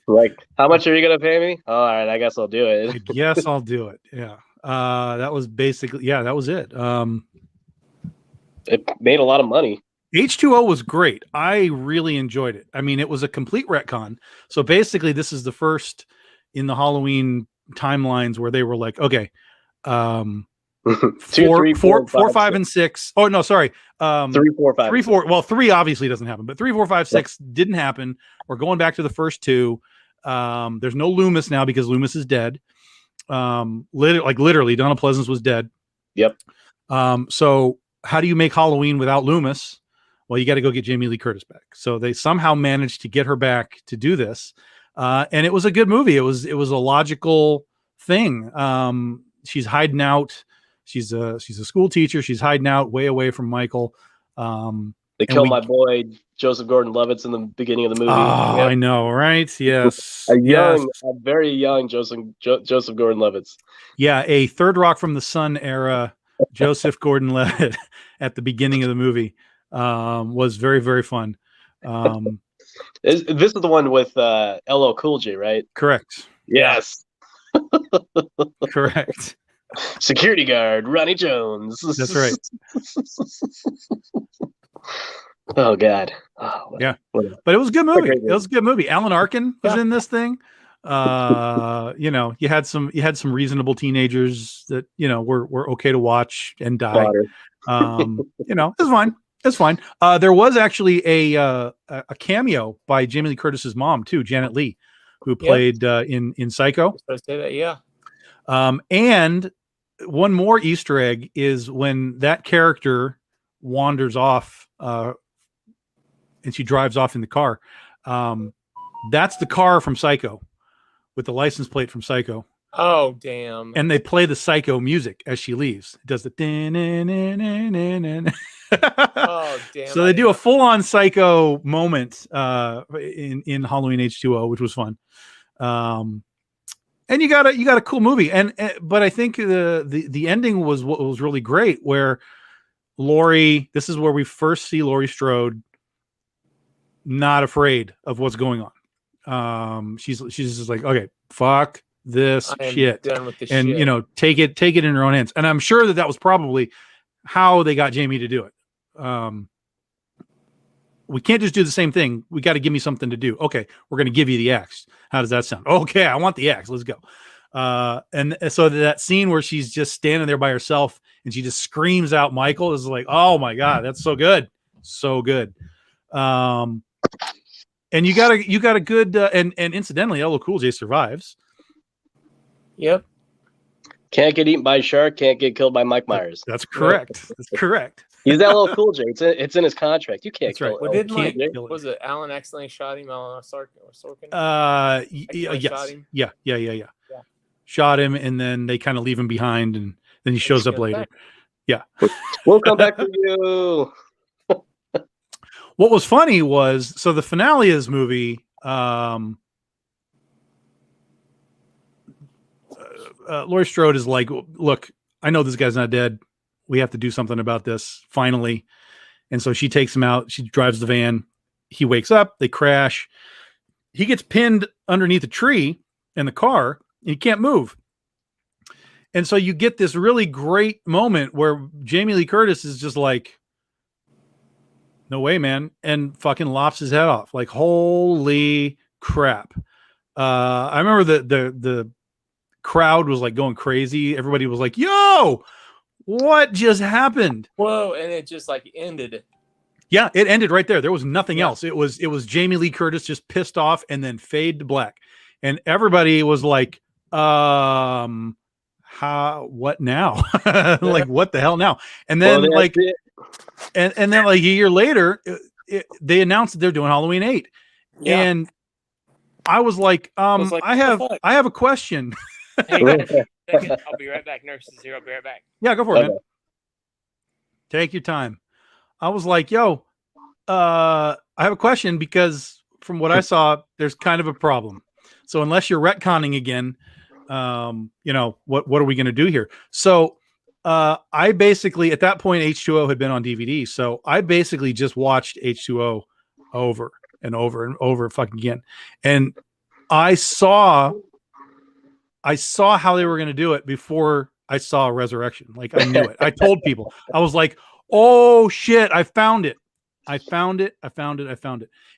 Like, how much are you gonna pay me? All right, I guess I'll do it. Yes, I'll do it. Yeah. That was basically, that was it. It made a lot of money. H2O was great. I really enjoyed it. I mean, it was a complete retcon. So basically, this is the first in the Halloween timelines where they were like, okay, 4, 5, and 6. Oh no, sorry. 3, 4, 5. 3, 4. Well, 3 obviously doesn't happen, but 3, 4, 5, 6 didn't happen. We're going back to the first 2. There's no Loomis now because Loomis is dead. Literally, Donna Pleasance was dead. Yep. So how do you make Halloween without Loomis? Well, you got to go get Jamie Lee Curtis back. So they somehow managed to get her back to do this. And it was a good movie. It was a logical thing. She's hiding out. She's a school teacher. She's hiding out way away from Michael. They kill my boy Joseph Gordon-Levitt in the beginning of the movie. Oh, yep. I know, right? Yes. A very young Joseph Gordon-Levitt. Yeah, a Third Rock from the Sun era Joseph Gordon-Levitt at the beginning of the movie was very, very fun. This is the one with LL Cool J, right? Correct. Yes. Correct. Security guard Ronnie Jones. That's right. Oh God. Oh, Yeah. what a- But it was a good movie. great It was a good movie. Alan Arkin was Yeah. in this thing. You know, you had some reasonable teenagers that, you know, were okay to watch and die. Fodder. You know, it's fine. It's fine. There was actually a cameo by Jamie Lee Curtis's mom too, Janet Leigh, who played in Psycho. I say that, yeah. And one more Easter egg is when that character wanders off, and she drives off in the car. That's the car from Psycho, with the license plate from Psycho. Oh, damn. And they play the Psycho music as she leaves. It does the Oh, damn. So they do a full-on Psycho moment in Halloween H2O, which was fun. And you got a cool movie. But I think the ending was what was really great, where Laurie, this is where we first see Laurie Strode not afraid of what's going on. She's just like, okay, fuck this shit, done with this and shit. you know, take it in her own hands. And I'm sure that was probably how they got Jamie to do it. We can't just do the same thing. We got to give me something to do. Okay, we're going to give you the axe. How does that sound? Okay, I want the axe. Let's go. And so that scene where she's just standing there by herself and she just screams out Michael is like, oh my God, that's so good. So good. And you got a good, and incidentally, LL Cool J survives. Yep. Can't get eaten by a shark. Can't get killed by Mike Myers. That's correct. That's correct. He's that little Cool J. It's in his contract. You can't That's right. kill Well, LL didn't Cool like, J. was it Alan accidentally shot him? Alan Sorkin? Yes. shot him? Yeah. Yeah. Shot him, and then they kind of leave him behind, and then he shows up later. back. Yeah. We'll come back for you. What was funny was, so the finale of this movie, Laurie Strode is like, look, I know this guy's not dead. We have to do something about this finally. And so she takes him out. She drives the van. He wakes up. They crash. He gets pinned underneath a tree in the car. And he can't move. And so you get this really great moment where Jamie Lee Curtis is just like, no way, man. And fucking lops his head off. Like, holy crap. I remember the crowd was like going crazy. Everybody was like, yo, what just happened? Whoa, and it just like ended. Yeah, it ended right there. There was nothing Yeah. else. It was Jamie Lee Curtis just pissed off and then fade to black. And everybody was like, what now? Like, what the hell now? And then and then like a year later, they announced that they're doing Halloween 8. Yeah. And I was like, I have a question. Hey, guys, second, I'll be right back. Nurse is here. I'll be right back. Yeah, go for it, man. Take your time. I was like, yo, I have a question, because from what I saw, there's kind of a problem. So unless you're retconning again, you know, what are we going to do here? So I basically, at that point, H2O had been on DVD. So I basically just watched H2O over and over and over fucking again. And I saw how they were going to do it before I saw Resurrection. Like, I knew it. I told people. I was like, oh shit, I found it. I found it.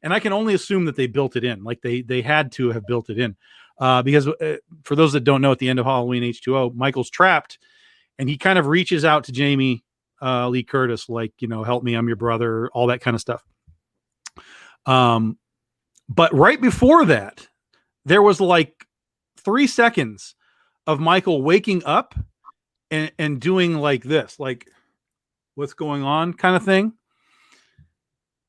And I can only assume that they built it in. Like they had to have built it in. Because for those that don't know, at the end of Halloween H2O, Michael's trapped and he kind of reaches out to Jamie Lee Curtis, like, you know, help me, I'm your brother, all that kind of stuff. But right before that, there was like 3 seconds of Michael waking up and doing like this, like, what's going on kind of thing.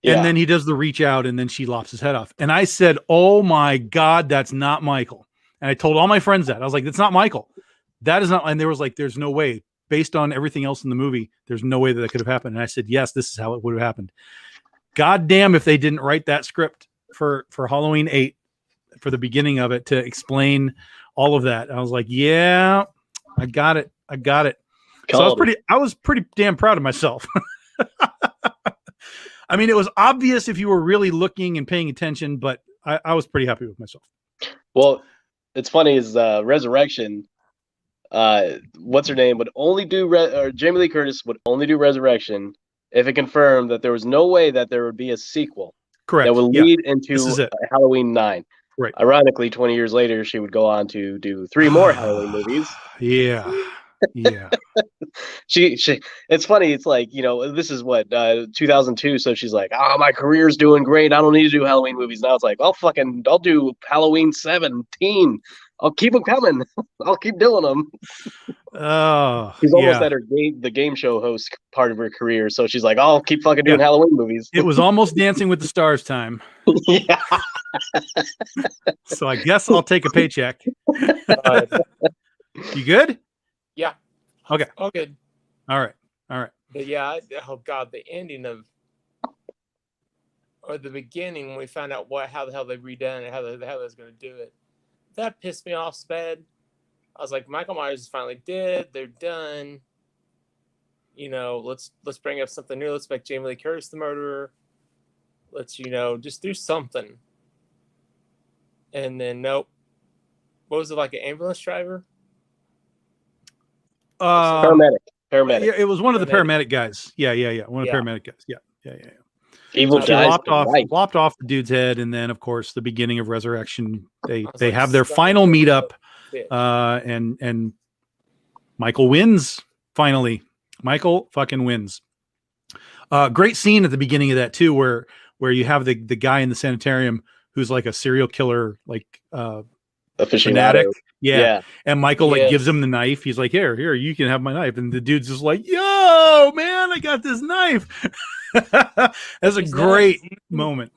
Yeah. And then he does the reach out and then she lops his head off. And I said, oh my God, that's not Michael. And I told all my friends that. I was like, that's not Michael. That is not. And there was like, there's no way, based on everything else in the movie, there's no way that could have happened. And I said, yes, this is how it would have happened. God damn if they didn't write that script for Halloween 8, for the beginning of it, to explain all of that. I was like, yeah, I got it. So I was pretty damn proud of myself. I mean, it was obvious if you were really looking and paying attention, but I was pretty happy with myself. Well, it's funny is Resurrection. What's her name would only do or Jamie Lee Curtis would only do Resurrection if it confirmed that there was no way that there would be a sequel Correct. that would lead into This is it. Halloween 9. Right. Ironically, 20 years later, she would go on to do 3 more Halloween movies. Yeah. Yeah. She it's funny, it's like, this is what 2002, so she's like, oh, my career's doing great, I don't need to do Halloween movies now. It's like, I'll do Halloween 17, I'll keep them coming. I'll keep doing them. Oh, She's almost at the game show host part of her career, so she's like, I'll keep fucking doing Halloween movies. It was almost Dancing with the Stars time. Yeah. So I guess I'll take a paycheck. You good? Yeah. Okay. All good. All right. But yeah, oh god, the ending of, or the beginning when we found out how the hell they redone it, how the hell they was going to do it, that pissed me off so bad. I was like, Michael Myers is finally dead. They're done. Let's bring up something new. Let's make Jamie Lee Curtis the murderer. Let's just do something. And then nope. What was it, like an ambulance driver? Paramedic. Yeah, it was one of the paramedic guys. Yeah. One of the paramedic guys. Yeah. Evil so guys lopped off the dude's head, and then of course the beginning of Resurrection. They have their final meetup, and Michael wins finally. Michael fucking wins. Great scene at the beginning of that too, where you have the guy in the sanitarium who's like a serial killer, like fanatic. Yeah. And Michael gives him the knife. He's like, here, you can have my knife. And the dude's just like, yo, man, I got this knife. That's a great moment.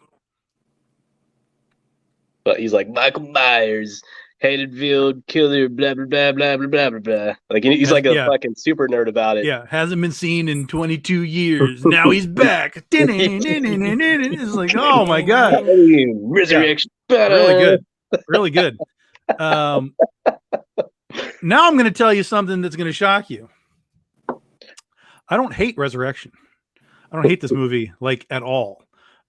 But he's like, Michael Myers, Haddonfield killer, blah, blah, blah, blah, blah, blah, blah. Like, he's like a fucking super nerd about it. Yeah. Hasn't been seen in 22 years. Now he's back. It's like, oh my God. Resurrection. Yeah. Really good. Really good. Now I'm going to tell you something that's going to shock you. I don't hate Resurrection. I don't hate this movie like at all.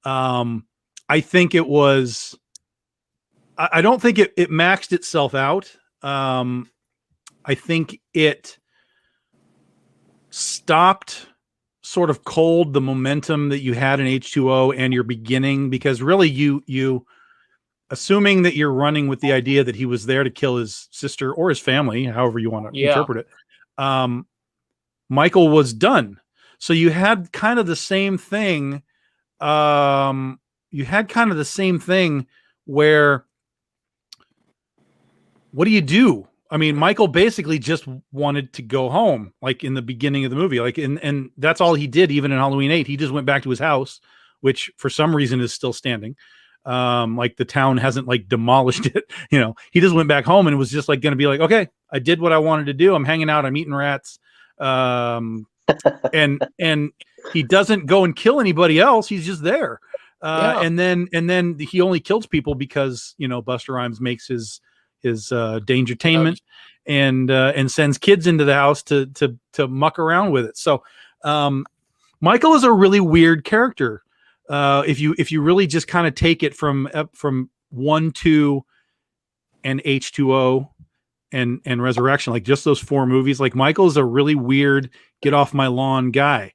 I think it was. I don't think it maxed itself out. I think it stopped sort of cold the momentum that you had in H2O and your beginning, because really you assuming that you're running with the idea that he was there to kill his sister or his family, however you want to interpret it. Michael was done. So you had kind of the same thing. Where, what do you do? I mean, Michael basically just wanted to go home, like in the beginning of the movie, like, and that's all he did. Even in Halloween 8, he just went back to his house, which for some reason is still standing. Like the town hasn't like demolished it. He just went back home and was just like going to be like, okay, I did what I wanted to do. I'm hanging out. I'm eating rats. And he doesn't go and kill anybody else. He's just there. And then he only kills people because, Busta Rhymes makes his dangertainment and sends kids into the house to muck around with it. So, Michael is a really weird character. If you really just kind of take it from 1, 2 and H2O and Resurrection, like just those 4 movies, like Michael is a really weird, get off my lawn guy.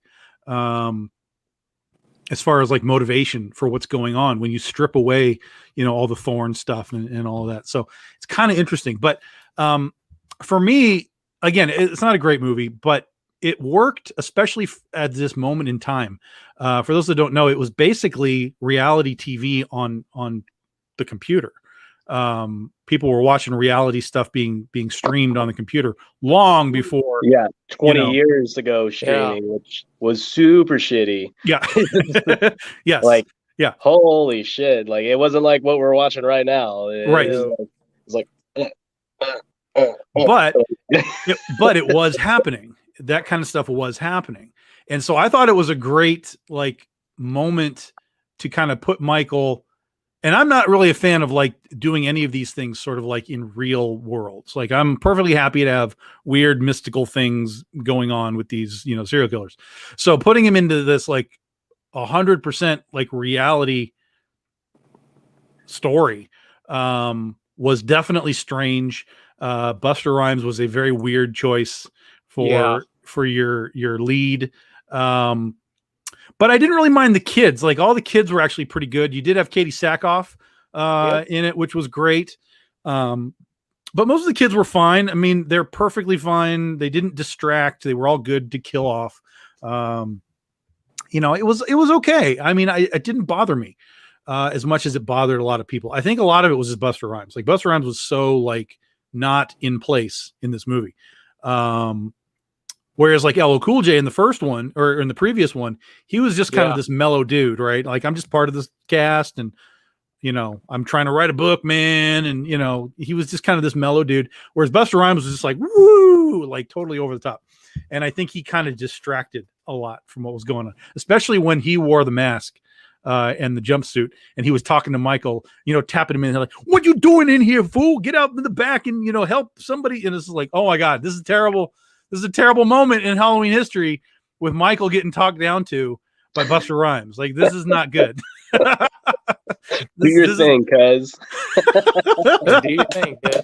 As far as like motivation for what's going on when you strip away, all the Thorn stuff and all of that. So it's kind of interesting, but, for me, again, it's not a great movie, but it worked, especially at this moment in time. For those that don't know, it was basically reality TV on the computer. People were watching reality stuff being streamed on the computer long before. 20 years ago streaming, which was super shitty. Yeah. Yes. Holy shit. Like, it wasn't like what we're watching right now. It's like but it was happening. That kind of stuff was happening. And so I thought it was a great like moment to kind of put Michael. And I'm not really a fan of like doing any of these things sort of like in real worlds. Like, I'm perfectly happy to have weird mystical things going on with these, serial killers. So putting him into this like 100% like reality story was definitely strange. Busta Rhymes was a very weird choice for your lead. But I didn't really mind the kids. Like all the kids were actually pretty good. You did have Katie Sackhoff in it, which was great. But most of the kids were fine. I mean, they're perfectly fine. They didn't distract. They were all good to kill off. It was okay. I mean, it didn't bother me as much as it bothered a lot of people. I think a lot of it was just Busta Rhymes. Like Busta Rhymes was so like not in place in this movie. Whereas like LL Cool J in the first one or in the previous one, he was just kind of this mellow dude, right? Like I'm just part of this cast and I'm trying to write a book, man. And, he was just kind of this mellow dude. Whereas Busta Rhymes was just like, woo, like totally over the top. And I think he kind of distracted a lot from what was going on, especially when he wore the mask and the jumpsuit and he was talking to Michael, tapping him in like, what you doing in here, fool? Get out in the back and, help somebody. And it's like, oh my God, this is terrible. This is a terrible moment in Halloween history with Michael getting talked down to by Busta Rhymes. Like, this is not good. Do your thing, cuz. Do your thing, cuz.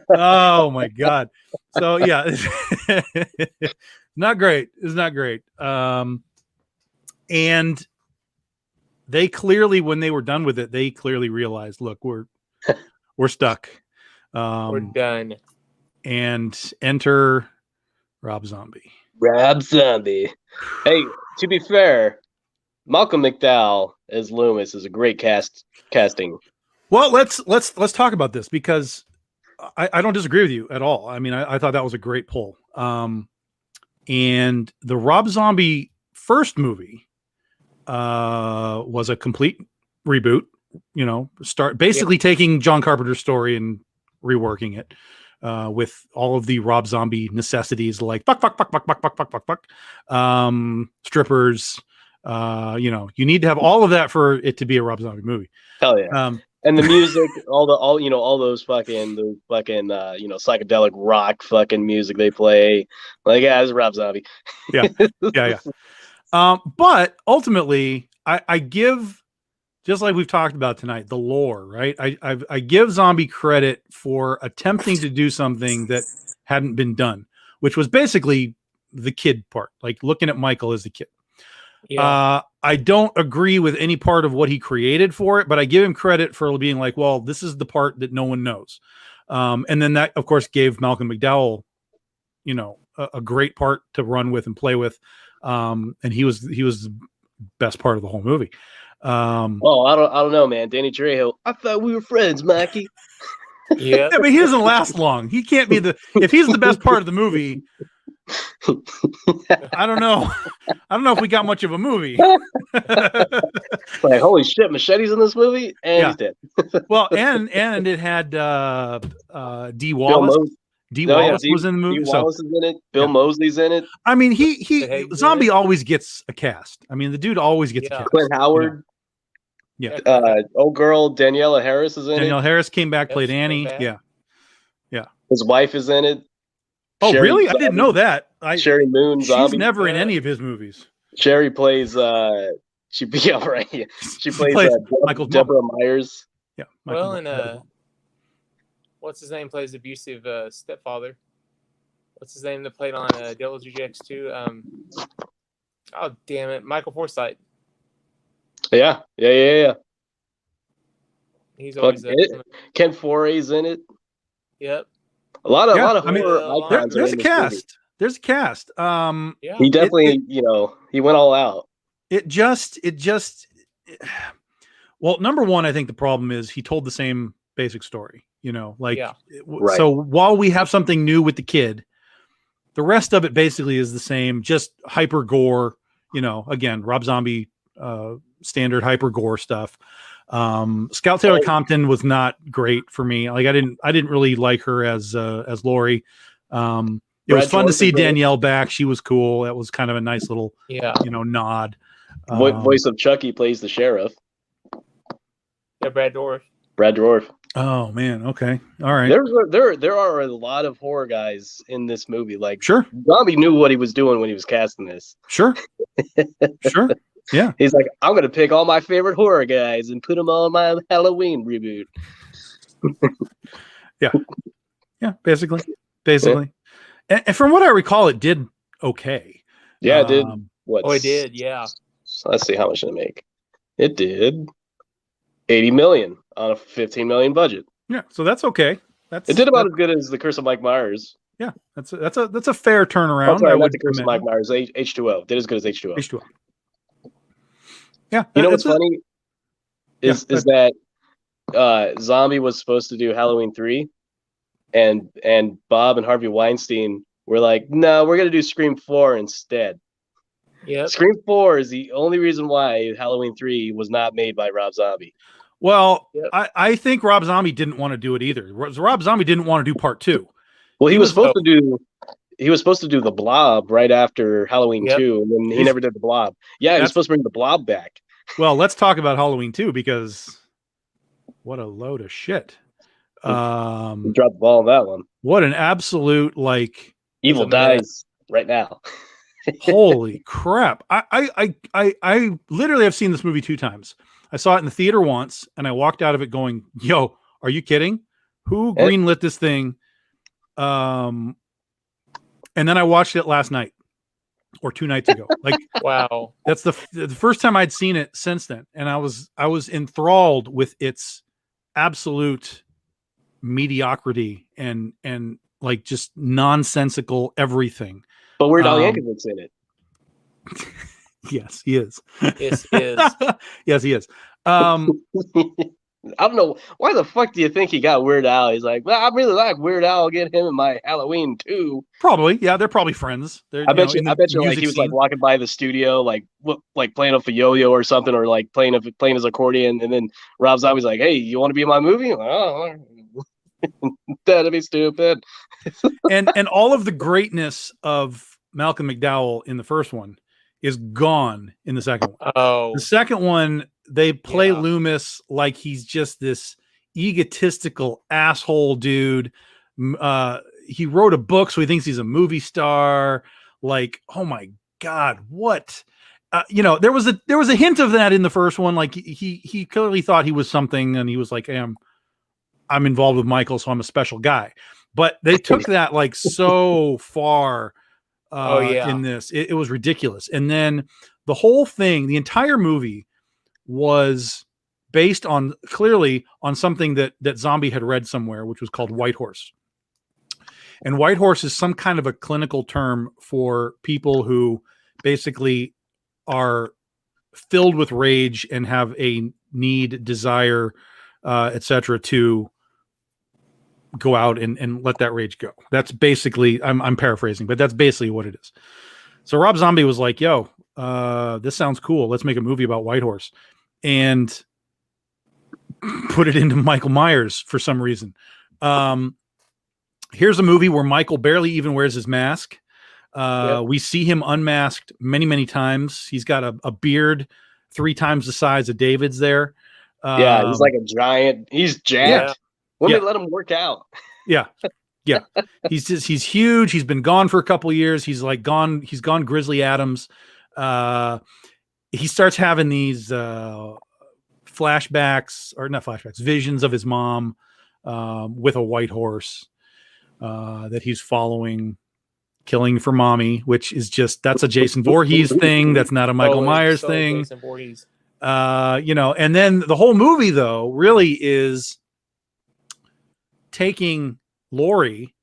Oh my God. So yeah, it's not great. It's not great. And they clearly, when they were done with it, they clearly realized, look, we're stuck. We're done. And enter Rob Zombie. Rob Zombie. Hey, to be fair, Malcolm McDowell as Loomis is a great casting. Well, let's talk about this because I don't disagree with you at all. I mean, I thought that was a great pull. And the Rob Zombie first movie was a complete reboot. Basically taking John Carpenter's story and reworking it with all of the Rob Zombie necessities like fuck, strippers. You need to have all of that for it to be a Rob Zombie movie. Hell yeah. And the music, all those psychedelic rock fucking music they play. Like, yeah, it's Rob Zombie. Yeah. But ultimately, I give, just like we've talked about tonight, the lore, right? I give Zombie credit for attempting to do something that hadn't been done, which was basically the kid part, like looking at Michael as a kid. Yeah. I don't agree with any part of what he created for it, but I give him credit for being like, well, this is the part that no one knows. And then that, of course, gave Malcolm McDowell, a great part to run with and play with. And he was the best part of the whole movie. Well, I don't know, man. Danny Trejo, I thought we were friends, Mackie. Yeah, but he doesn't last long. He can't be if he's the best part of the movie. I don't know if we got much of a movie. Like, holy shit, Machete's in this movie, and he's dead. Well, and it had D. Wallace. D. Wallace was in the movie. Wallace is in it. Bill Moseley's in it. I mean, he Zombie always gets a cast. I mean, the dude always gets a cast. Clint Howard. Yeah. Old girl Daniela Harris is in it. Danielle Harris came back, played Annie. Yeah. His wife is in it. Oh, really? I didn't know that. Sherry Moon Zombie. She's never in any of his movies. Sherry plays she plays Michael's Deborah mom. Myers. Yeah. What's his name plays abusive stepfather? What's his name that played on Devil's Rejects 2? Oh damn it, Michael Forsythe. Yeah. He's always Ken Forey's in it. Yep. A lot of horror icons. There's a cast. Movie. There's a cast. He definitely, he went all out. Well, number one, I think the problem is he told the same basic story, right. So while we have something new with the kid, the rest of it basically is the same, just hyper gore, again, Rob Zombie, standard hyper gore stuff. Scout Taylor Compton was not great for me. Like I didn't really like her as Lori. It was fun to see Danielle back. She was cool. That was kind of a nice little, nod. Voice of Chucky plays the sheriff. Yeah, Brad Dourif. Oh man. Okay. All right. There are a lot of horror guys in this movie. Like, sure, Zombie knew what he was doing when he was casting this. Sure. Yeah. He's like, I'm going to pick all my favorite horror guys and put them all in my Halloween reboot. Yeah. Basically. Yeah. And from what I recall, it did okay. Yeah, it did. It did. Yeah. So let's see, how much did it make? It did 80 million on a 15 million budget. Yeah, so that's okay. It did about as good as The Curse of Mike Myers. Yeah, that's a fair turnaround. Oh, sorry, I not would The Curse of Mike Myers. H2O did as good as H2O. H2O. Yeah, you know what's funny is that Zombie was supposed to do Halloween 3, and Bob and Harvey Weinstein were like, no, we're gonna do Scream 4 instead. Yeah, Scream 4 is the only reason why Halloween 3 was not made by Rob Zombie. Well, yep. I think Rob Zombie didn't want to do it either. Rob Zombie didn't want to do part 2. Well, he was supposed to do The Blob right after Halloween 2, and then he never did The Blob. Yeah, he was supposed to bring The Blob back. Well, let's talk about Halloween 2, because what a load of shit. He dropped the ball on that one. What an absolute evil dies right now. Holy crap. I literally have seen this movie 2 times. I saw it in the theater once, and I walked out of it going, yo, are you kidding? Who greenlit this thing? And then I watched it last night or 2 nights ago. Wow. That's the first time I'd seen it since then. And I was enthralled with its absolute mediocrity and just nonsensical everything. But Weird Al Yankovic's in it. Yes, he is. Yes, he is. Yes, he is. I don't know. Why the fuck do you think he got Weird Al? He's like, well, I really like Weird Al. I'll get him in my Halloween 2. Probably. Yeah, they're probably friends. I bet you like he was like walking by the studio, like playing off a yo-yo or something, or like playing his accordion, and then Rob Zombie's like, hey, you want to be in my movie? Oh, that'd be stupid. and all of the greatness of Malcolm McDowell in the first one is gone in the second one. Oh, the second one, they play Loomis like he's just this egotistical asshole dude. He wrote a book, so he thinks he's a movie star. Like, oh my God, what? There was a hint of that in the first one. Like he clearly thought he was something, and he was like, hey, I'm involved with Michael, so I'm a special guy. But they took that like so far in this. It was ridiculous. And then the whole thing, the entire movie was based clearly on something that Zombie had read somewhere, which was called White Horse. And White Horse is some kind of a clinical term for people who basically are filled with rage and have a need, desire, etc., to go out and let that rage go. That's basically, I'm paraphrasing, but that's basically what it is. So Rob Zombie was like, yo, this sounds cool. Let's make a movie about White Horse, and put it into Michael Myers for some reason. Here's a movie where Michael barely even wears his mask. We see him unmasked many, many times. He's got a beard 3 times the size of David's there. He's like a giant. He's jacked. When they let him work out. Yeah. He's huge. He's been gone for a couple of years. He's gone Grizzly Adams. He starts having these visions of his mom with a white horse that he's following, killing for mommy, which is that's a Jason Voorhees thing. That's not a Michael Myers thing. Jason Voorhees. And then the whole movie though really is taking Laurie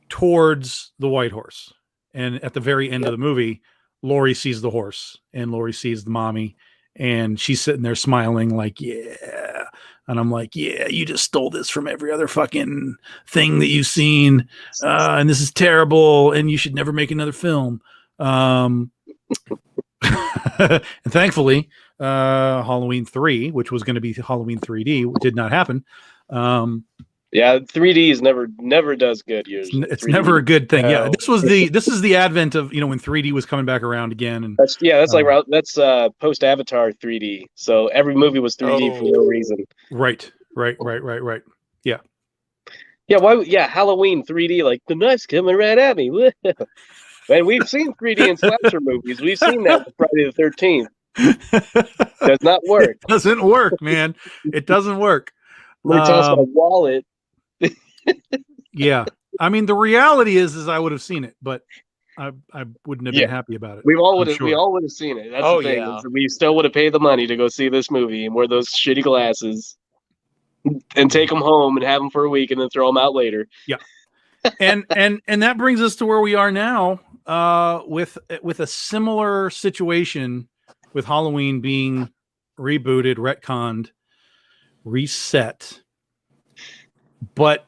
towards the white horse. And at the very end of the movie, Laurie sees the horse and Laurie sees the mommy, and she's sitting there smiling like, yeah. And I'm like, yeah, you just stole this from every other fucking thing that you've seen. And this is terrible. And you should never make another film. And thankfully, Halloween 3, which was going to be Halloween 3D, did not happen. 3D is never does good usually. It's 3D. Never a good thing. Yeah, this is the advent of when 3D was coming back around again, and that's post Avatar 3D. So every movie was 3D for no reason. Right. Yeah. Halloween 3D, like the knife's coming right at me. Man, we've seen 3D in slasher movies. We've seen that with Friday the 13th. Does not work. It doesn't work, man. It doesn't work. Let me toss my wallet. Yeah. I mean, the reality is I would have seen it, but I wouldn't have been happy about it. We all would have seen it. That's Oh, the thing. yeah. Is we still would have paid the money to go see this movie and wear those shitty glasses and take them home and have them for a week and then throw them out later. Yeah. And that brings us to where we are now, with a similar situation with Halloween being rebooted, retconned, reset, but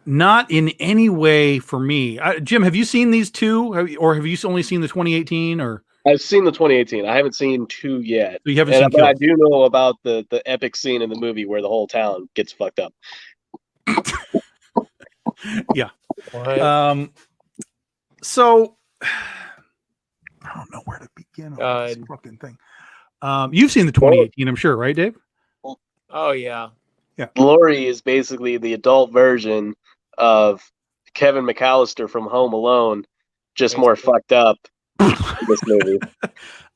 not in any way for me. Jim, have you seen these two, or have you only seen the 2018? Or I've seen the 2018. I haven't seen 2 yet. So you haven't seen but I Kills. do know about the epic scene in the movie where the whole town gets fucked up. Yeah. What? So I don't know where to begin on this fucking thing. You've seen the 2018, I'm sure, right, Dave? Oh, yeah. Laurie is basically the adult version of Kevin McAllister from Home Alone, just more fucked up in this movie.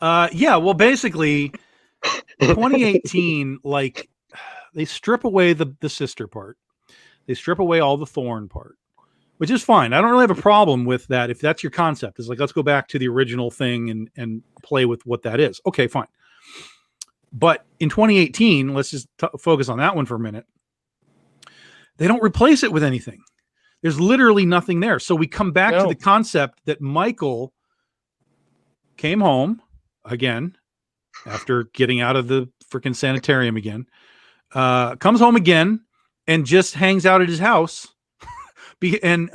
Yeah, well, basically 2018, like, they strip away the sister part. They strip away all the Thorn part, which is fine. I don't really have a problem with that. If that's your concept, it's like, let's go back to the original thing and play with what that is. Okay, fine. But in 2018, let's just focus on that one for a minute. They don't replace it with anything. There's literally nothing there. So we come back to the concept that Michael came home again after getting out of the freaking sanitarium again, comes home again and just hangs out at his house and,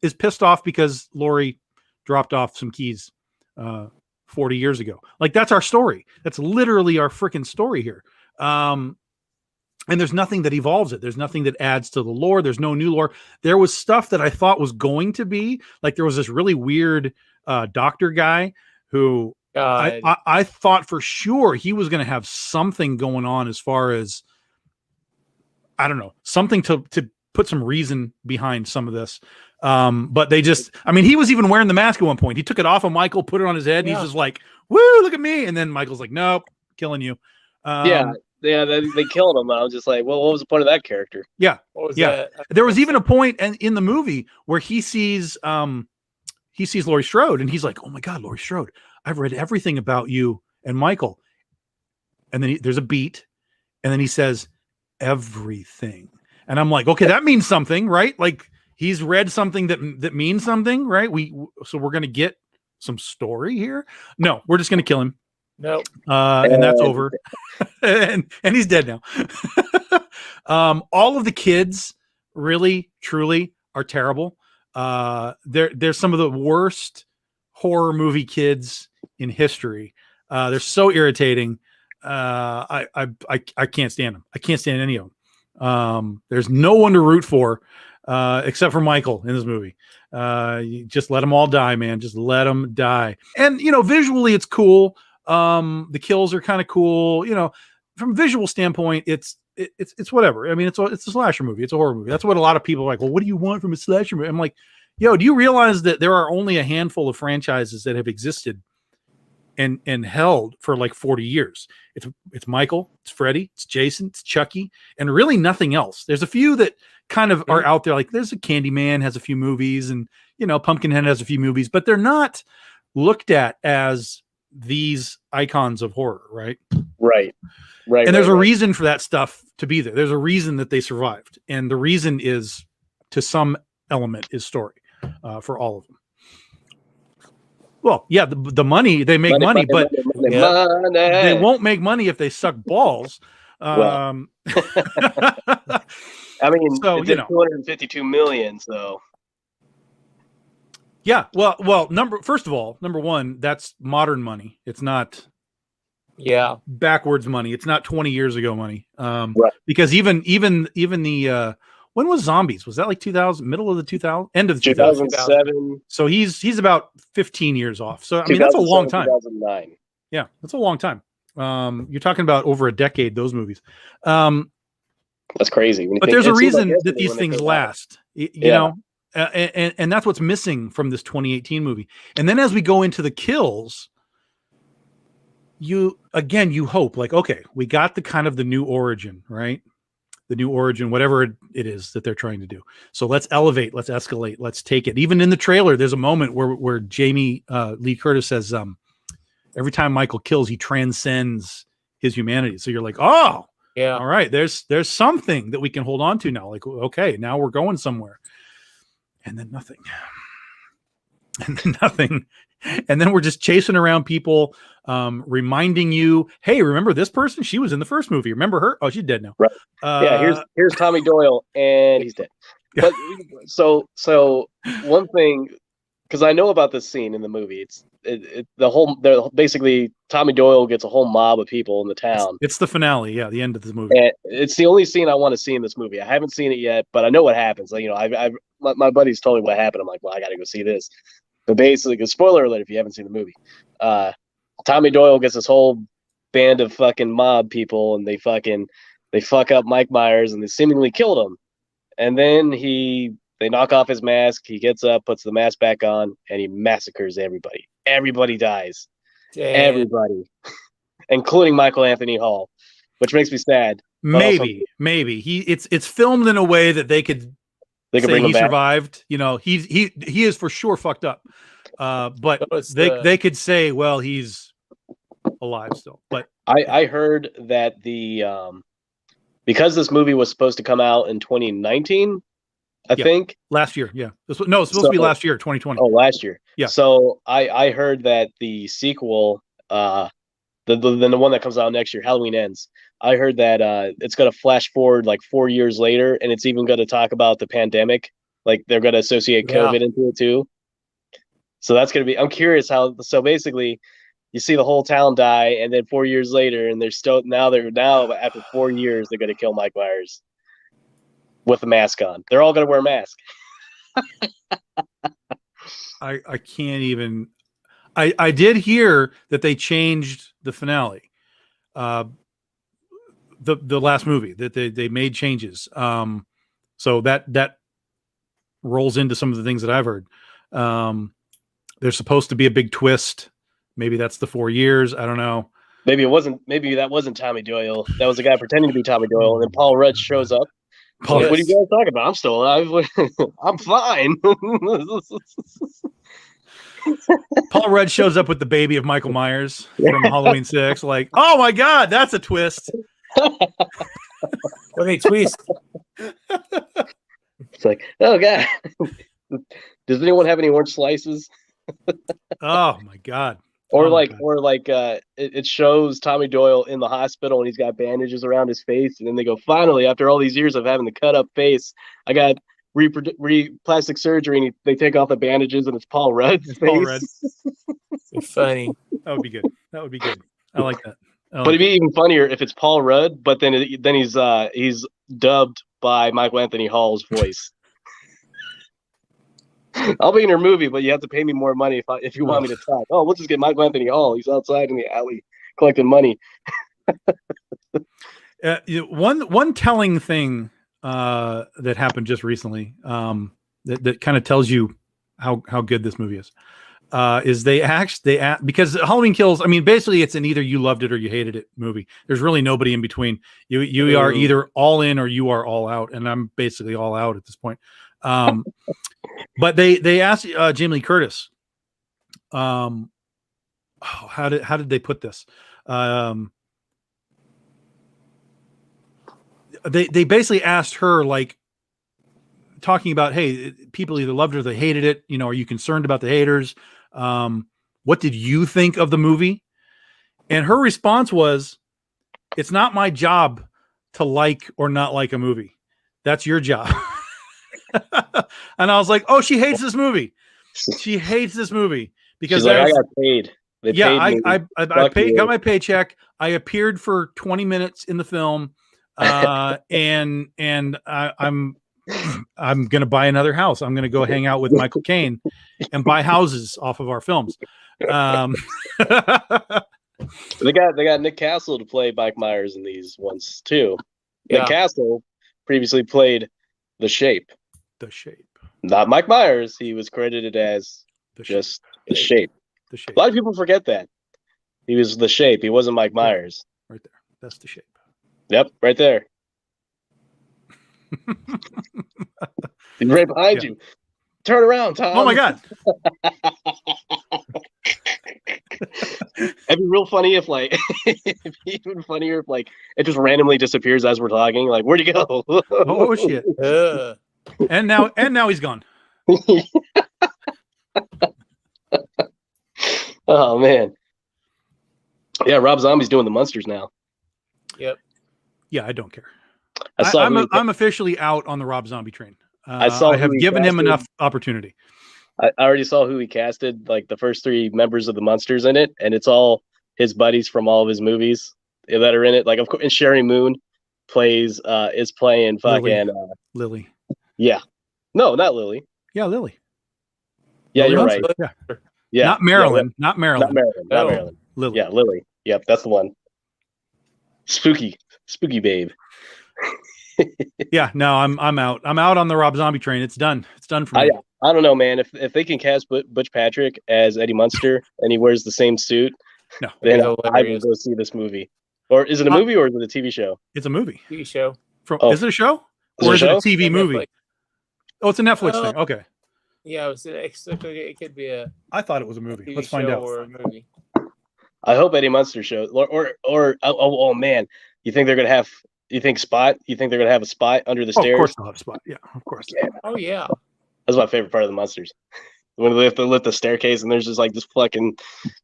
is pissed off because Lori dropped off some keys 40 years ago. Like, that's our story. That's literally our freaking story here. And there's nothing that evolves it. There's nothing that adds to the lore. There's no new lore. There was stuff that I thought was going to be, like, there was this really weird doctor guy who I thought for sure he was going to have something going on as far as, I don't know, something to put some reason behind some of this. But they just, I mean, he was even wearing the mask at one point. He took it off of Michael, put it on his head. And he's just like, woo, look at me. And then Michael's like, nope, killing you. They killed him. I was just like, well, what was the point of that character? Yeah. What was Yeah. that? There was even a point in the movie where he sees Laurie Strode and he's like, oh my God, Laurie Strode, I've read everything about you and Michael. And then there's a beat and then he says everything. And I'm like, okay, that means something, right? Like, he's read something that means something, right? So we're going to get some story here. No, we're just going to kill him. Nope. And that's over. and he's dead now. All of the kids really, truly are terrible. They're some of the worst horror movie kids in history. They're so irritating. I can't stand them. I can't stand any of them. There's no one to root for except for Michael in this movie. You just let them all die, man. Just let them die. And, visually it's cool. The kills are kind of cool. From a visual standpoint, it's whatever. I mean, it's a slasher movie. It's a horror movie. That's what a lot of people are like, well, what do you want from a slasher movie? I'm like, do you realize that there are only a handful of franchises that have existed and held for like 40 years? It's Michael, it's Freddy, it's Jason, it's Chucky, and really nothing else. There's a few that kind of are out there. Like, there's a Candyman has a few movies, and Pumpkinhead has a few movies, but they're not looked at as these icons of horror, right? Right. And there's a reason for that stuff to be there. There's a reason that they survived, and the reason is, to some element, is story for all of them. Well, yeah, the money, they make money, but they won't make money if they suck balls. I mean, so, it's 252 million. So, yeah. Well, first of all, number one, that's modern money. It's not backwards money. It's not 20 years ago money. Because even the when was Zombies? Was that like 2000, middle of the 2000, end of the 2007? So he's about 15 years off. So I mean, that's a long time. 2009. Yeah, that's a long time. You're talking about over a decade, those movies. That's crazy. But there's a reason that these things last. You know, and that's what's missing from this 2018 movie. And then as we go into the kills, you hope, like, okay, we got the kind of the new origin, right? new origin, whatever it is that they're trying to do. So let's elevate, let's escalate, let's take it. Even in the trailer, there's a moment where Jamie Lee Curtis says, every time Michael kills, he transcends his humanity. So you're like, oh, Yeah. all right, there's something that we can hold on to now. Like, okay, now we're going somewhere. And then nothing. And then nothing. And then we're just chasing around people, reminding you, hey, remember this person? She was in the first movie. Remember her? Oh, she's dead now. Right. Yeah, here's Tommy Doyle, and he's dead. But so one thing, because I know about this scene in the movie, basically Tommy Doyle gets a whole mob of people in the town. It's the finale, yeah, the end of the movie. And it's the only scene I want to see in this movie. I haven't seen it yet, but I know what happens. Like, my buddies told me what happened. I'm like, well, I got to go see this. But basically, a spoiler alert if you haven't seen the movie. Tommy Doyle gets this whole band of fucking mob people, and they fuck up Mike Myers, and they seemingly killed him. And then they knock off his mask. He gets up, puts the mask back on, and he massacres everybody. Everybody dies. Damn. Everybody, including Michael Anthony Hall, which makes me sad. Maybe it's filmed in a way that they could say bring him he back. Survived. He is for sure fucked up. But they could say, well, he's alive still. But I heard that because this movie was supposed to come out in 2019, I think last year. Yeah, it's supposed to be last year, 2020. Oh, last year. Yeah. So I heard that the sequel, the one that comes out next year, Halloween Ends. I heard that it's going to flash forward like 4 years later, and it's even going to talk about the pandemic. Like they're going to associate COVID into it too. So that's going to be. I'm curious how. So basically, you see the whole town die, and then 4 years later, and they're now after 4 years they're going to kill Mike Myers with a mask on. They're all going to wear masks. I can't even. I did hear that they changed the finale, the last movie, that they made changes. So that rolls into some of the things that I've heard. There's supposed to be a big twist. Maybe that's the 4 years. I don't know. Maybe that wasn't Tommy Doyle. That was a guy pretending to be Tommy Doyle, and then Paul Rudd shows up. What are you guys talking about? I'm still alive. I'm fine. Paul Rudd shows up with the baby of Michael Myers from Halloween 6. Like, oh my God, that's a twist. What a twist. It's like, oh God. Does anyone have any orange slices? Oh my God. It shows Tommy Doyle in the hospital and he's got bandages around his face, and then they go, finally, after all these years of having the cut up face, I got plastic surgery, and they take off the bandages and it's Paul Rudd's face. Paul Rudd. It's funny. That would be good. I like that. But it'd be even funnier if it's Paul Rudd, but then he's dubbed by Michael Anthony Hall's voice. I'll be in your movie, but you have to pay me more money if you want me to talk. Oh, we'll just get Michael Anthony Hall. He's outside in the alley collecting money. One telling thing that happened just recently that kind of tells you how good this movie is they because Halloween Kills. I mean, basically, it's an either you loved it or you hated it movie. There's really nobody in between. You are either all in or you are all out, and I'm basically all out at this point. But they asked Jamie Lee Curtis, how did they put this? They basically asked her, like, talking about, hey, people either loved it or they hated it. Are you concerned about the haters? What did you think of the movie? And her response was, it's not my job to like or not like a movie. That's your job. And I was like, oh, she hates this movie. She hates this movie because I got paid. I got my paycheck. I appeared for 20 minutes in the film. And I'm going to buy another house. I'm going to go hang out with Michael Caine and buy houses off of our films. They got Nick Castle to play Mike Myers in these ones too. Yeah. Nick Castle previously played The Shape. The Shape. Not Mike Myers. He was credited as The Shape. The Shape. A lot of people forget that. He was The Shape. He wasn't Mike Myers. Right there. That's The Shape. Yep, right there. He's right behind you. Turn around, Tom. Oh my God. It'd be real funny if like it'd be even funnier if like it just randomly disappears as we're talking. Like, where'd you go? Oh shit. And now he's gone. Oh man. Yeah, Rob Zombie's doing the Munsters now. Yep. Yeah, I don't care. I'm officially out on the Rob Zombie train. I have given him enough opportunity. I already saw who he casted, like the first 3 members of the Munsters in it, and it's all his buddies from all of his movies that are in it. Like, of course, and Sherry Moon is playing fucking Lily. Yeah, no, not Lily. Yeah, Lily. Yeah, Lily you're Munster. right. Yeah, yeah, not Marilyn. Yeah, Not Marilyn. Not Marilyn. Lily. Yeah, Lily. Yep, that's the one. Spooky babe. Yeah, no, I'm out. I'm out on the Rob Zombie train. It's done. It's done for me. I don't know, man. If they can cast Butch Patrick as Eddie Munster and he wears the same suit, no, then I will go see this movie. Or is it a movie or is it a TV show? It's a movie. TV show. Is it a show? Or is it a TV movie? Netflix. Oh, it's a Netflix thing. Okay. Yeah, it could be a I thought it was a movie. TV Let's find show out. or a movie. I hope Eddie Munster shows. Oh man, you think they're gonna have? You think they're gonna have a spot under the stairs? Of course they'll have a spot. Yeah, of course. Yeah. Oh yeah. That's my favorite part of the Munsters. When they have to lift the staircase and there's just like this fucking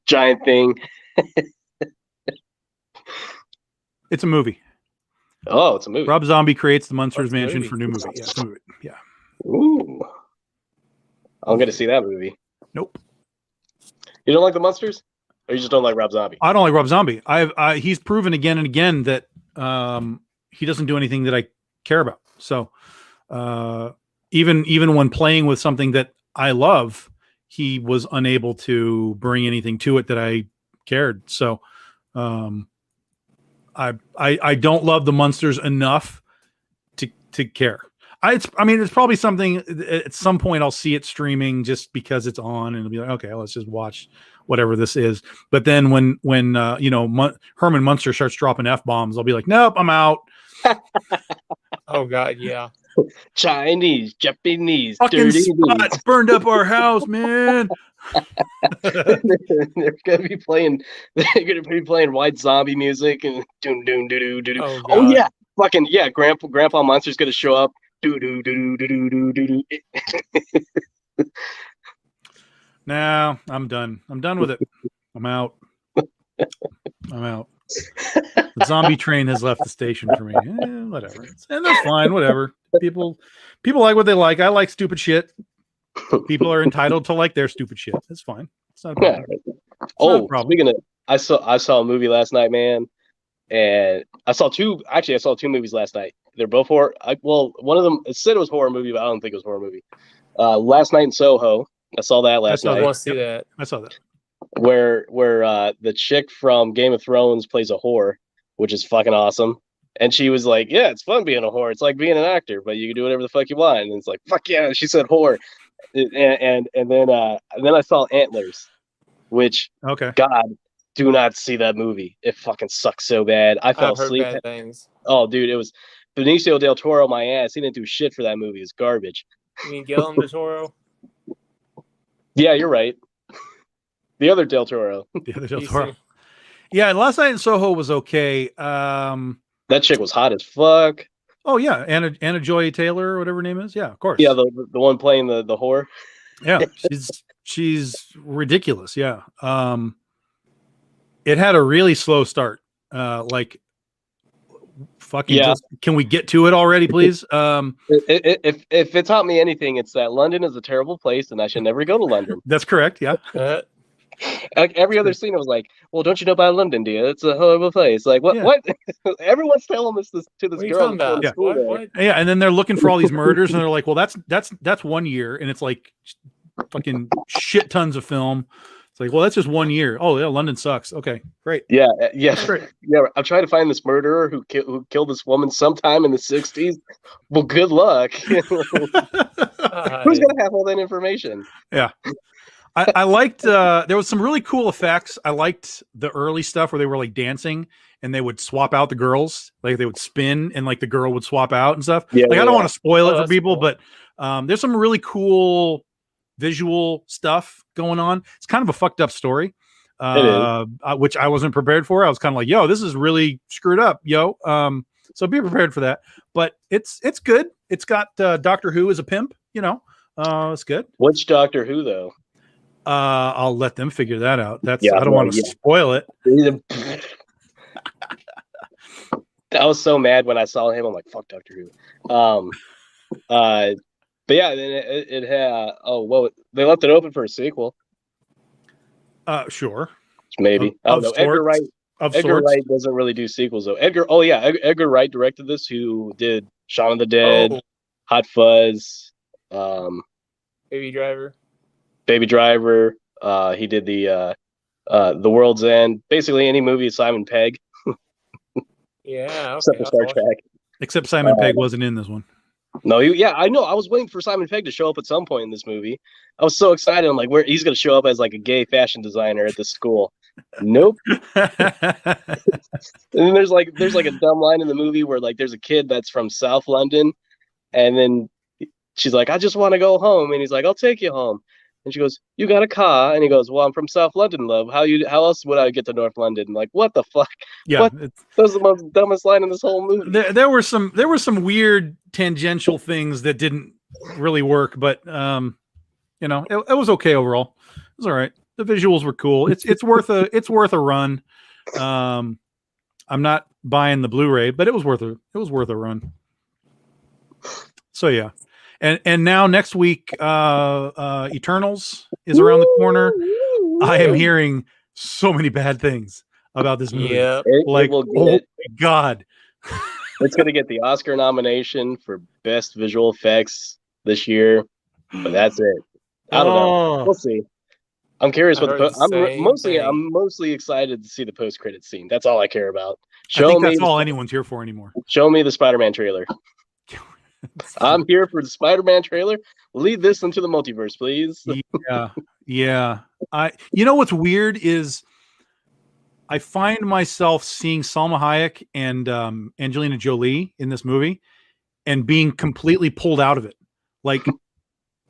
giant thing. It's a movie. Oh, it's a movie. Rob Zombie creates the Munsters It's a Mansion movie. for new movie. Yeah, it's a movie. Yeah. Ooh. I'm gonna see that movie. Nope. You don't like the Munsters? Or you just don't like Rob Zombie? I don't like Rob Zombie. He's proven again and again that he doesn't do anything that I care about. So even when playing with something that I love, he was unable to bring anything to it that I cared. So I don't love the Munsters enough to care. It's probably something at some point I'll see it streaming just because it's on and it'll be like, okay, let's just watch whatever this is. But then when Herman Munster starts dropping F-bombs, I'll be like, nope, I'm out. Oh God, yeah. Chinese, Japanese, Fucking spots burned up our house, man. They're gonna be playing white zombie music and doom doom doo doo doo. Oh yeah, fucking yeah. Grandpa Monster's gonna show up. Do do do do do do do. No, I'm done. I'm done with it. I'm out. I'm out. The zombie train has left the station for me. Whatever, and that's fine. Whatever. People like what they like. I like stupid shit. People are entitled to like their stupid shit. It's fine. It's not a problem. Oh, speaking of, I saw a movie last night, man, and I saw two movies last night. They're both horror. One of them, it said it was a horror movie, but I don't think it was a horror movie. Last Night in Soho. I saw that last night. I want to see that. I saw that. Where the chick from Game of Thrones plays a whore, which is fucking awesome. And she was like, "Yeah, it's fun being a whore. It's like being an actor, but you can do whatever the fuck you want." And it's like, "Fuck yeah!" She said whore. And then I saw Antlers, which God, do not see that movie. It fucking sucks so bad. I fell asleep. Heard bad things. Oh, dude, it was Benicio del Toro. My ass. He didn't do shit for that movie. It's garbage. You mean Guillermo del Toro? Yeah, you're right. The other Del Toro. The other Del Toro. Yeah, Last Night in Soho was okay. That chick was hot as fuck. Oh yeah, Anna Joy Taylor or whatever her name is. Yeah, of course. Yeah, the one playing the whore. Yeah, she's ridiculous. Yeah. It had a really slow start. Can we get to it already, please? If it taught me anything, it's that London is a terrible place and I should never go to London. That's correct. Yeah. Like every other scene, I was like, "Well, don't you know about London, dear? It's a horrible place." Like, what? Yeah. What? Everyone's telling this to this girl. Yeah. What? Yeah, and then they're looking for all these murders, and they're like, "Well, that's 1 year," and it's like fucking shit tons of film. It's like, well, that's just 1 year. Oh yeah, London sucks. Okay, great. Yeah. Yeah. I'm trying to find this murderer who killed this woman sometime in the '60s. Well, good luck. Who's gonna have all that information? Yeah. I liked there was some really cool effects. I liked the early stuff where they were like dancing and they would swap out the girls, like they would spin and like the girl would swap out and stuff. Yeah, Like I don't want to spoil it for that's people, cool. but there's some really cool visual stuff going on. It's kind of a fucked up story, which I wasn't prepared for. I was kind of like, yo, this is really screwed up, yo. So be prepared for that. But it's good. It's got Doctor Who as a pimp, you know. It's good. Which Doctor Who though? I'll let them figure that out. I don't well, want to spoil it. I was so mad when I saw him. I'm like, fuck Doctor Who. But yeah, then it had. They left it open for a sequel. Sure. Maybe. I don't know. Edgar Wright. Edgar Wright doesn't really do sequels though. Edgar Wright directed this. Who did Shaun of the Dead, Hot Fuzz, Baby Driver. He did the World's End. Basically any movie of Simon Pegg. Yeah, Except for Star Trek. Except Simon Pegg wasn't in this one. No, I know. I was waiting for Simon Pegg to show up at some point in this movie. I was so excited. I'm like, where he's going to show up as like a gay fashion designer at this school. Nope. And then there's like a dumb line in the movie where like there's a kid that's from South London, and then she's like, I just want to go home, and he's like, I'll take you home. And she goes, you got a car? And he goes, well, I'm from South London, love. How else would I get to North London? I'm like, what the fuck? Yeah, that was the most dumbest line in this whole movie. There were some weird tangential things that didn't really work, but it was okay overall. It was all right. The visuals were cool. It's worth a run. I'm not buying the Blu-ray, but it was worth a run. So yeah. And now next week, Eternals is around the corner. I am hearing so many bad things about this movie. Yeah, oh my God. It's going to get the Oscar nomination for Best Visual Effects this year, but that's it. I don't know. We'll see. I'm curious what I'm mostly excited to see the post-credit scene. That's all I care about. I think that's all anyone's here for anymore. Show me the Spider-Man trailer. I'm here for the Spider-Man trailer. Lead this into the multiverse, please. Yeah. You know what's weird is I find myself seeing Salma Hayek and Angelina Jolie in this movie and being completely pulled out of it. Like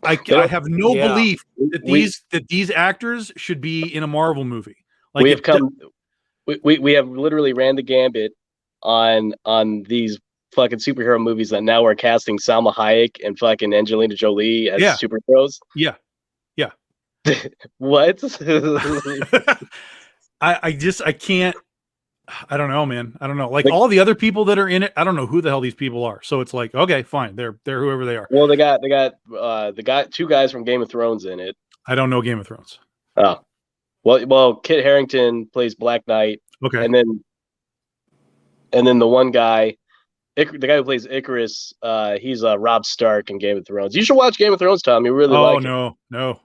I have no belief that these actors should be in a Marvel movie. Like we have literally ran the gambit on these fucking superhero movies that now are casting Salma Hayek and fucking Angelina Jolie as superheroes. Yeah. What? I can't. I don't know, man. I don't know. Like all the other people that are in it, I don't know who the hell these people are. So it's like, okay, fine. They're whoever they are. Well, they got two guys from Game of Thrones in it. I don't know Game of Thrones. Oh, well, Kit Harington plays Black Knight. Okay, and then the one guy, the guy who plays Icarus, he's Rob Stark in Game of Thrones. You should watch Game of Thrones, Tom. You really like it. Oh no.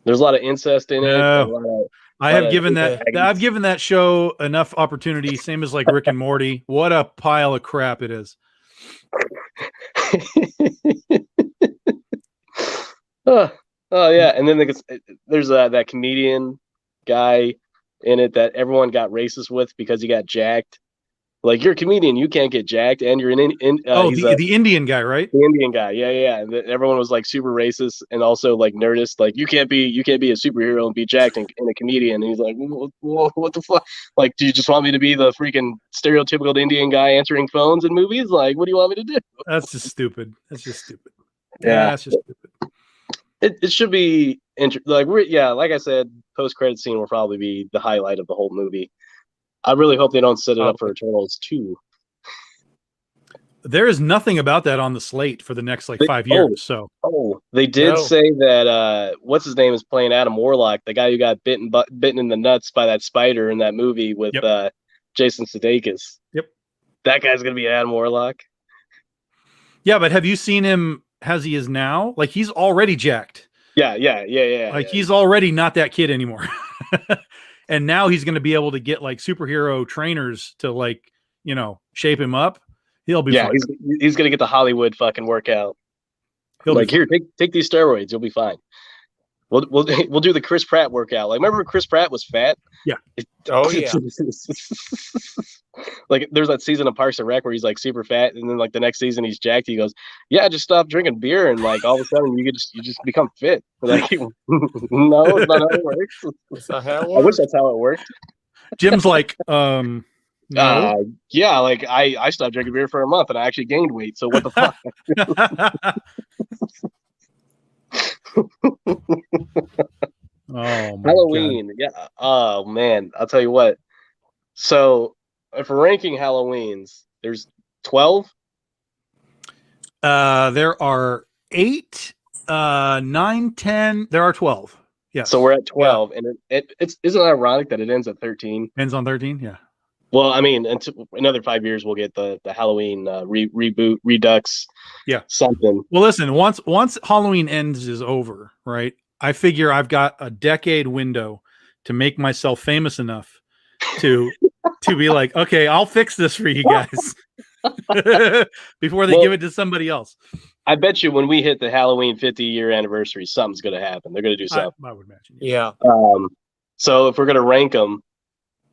There's a lot of incest in it. I've given that show enough opportunity. Same as like Rick and Morty. What a pile of crap it is. Oh yeah, and then there's that comedian guy in it that everyone got racist with because he got jacked. Like, you're a comedian, you can't get jacked, and you're the Indian guy, right? The Indian guy, yeah. And everyone was like super racist and also like nerdist. Like, you can't be a superhero and be jacked and a comedian. And he's like, what the fuck? Like, do you just want me to be the freaking stereotypical Indian guy answering phones in movies? Like, what do you want me to do? That's just stupid. Yeah, that's just stupid. It should be like I said, post-credit scene will probably be the highlight of the whole movie. I really hope they don't set it up for Eternals 2. There is nothing about that on the slate for the next 5 years. They did say that what's his name is playing Adam Warlock, the guy who got bitten in the nuts by that spider in that movie with Jason Sudeikis. Yep, that guy's gonna be Adam Warlock. Yeah, but have you seen him as he is now? Like, he's already jacked. Yeah. He's already not that kid anymore. And now he's going to be able to get like superhero trainers to shape him up. He'll be fine. He's going to get the Hollywood fucking workout. Here, take these steroids. You'll be fine. We'll do the Chris Pratt workout. Like, remember Chris Pratt was fat? Yeah. Oh yeah. Like, there's that season of Parks and Rec where he's like super fat, and then like the next season he's jacked. He goes, "Yeah, just stop drinking beer, and like all of a sudden you just become fit." Like, no, it's not how it works. That's not how it I wish works. that's how it worked. Jim's like, no. Yeah, like I stopped drinking beer for a month and I actually gained weight. So what the fuck? Oh, my Halloween. Yeah. Oh man, I'll tell you what. So if we're ranking Halloweens, there's 12. There are 8, 9, 10. There are 12. Yes. So we're at 12, and it's isn't it ironic that it ends at 13? Ends on 13. Yeah. Well, I mean, until another 5 years, we'll get the Halloween reboot, redux, something. Well, listen, once Halloween Ends is over, right? I figure I've got a decade window to make myself famous enough to be like, okay, I'll fix this for you guys before they give it to somebody else. I bet you when we hit the Halloween 50-year anniversary, something's going to happen. They're going to do something. I would imagine. Yeah. So if we're going to rank them,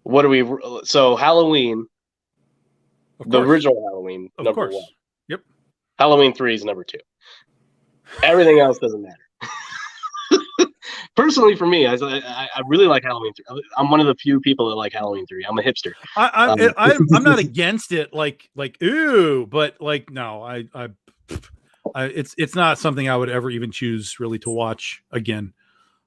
what do we? So Halloween, the original Halloween, number 1. Yep. Halloween 3 is number 2. Everything else doesn't matter. Personally, for me, I really like Halloween 3. I'm one of the few people that like Halloween 3. I'm a hipster. I'm not against it, like ooh, but like no, it's not something I would ever even choose really to watch again.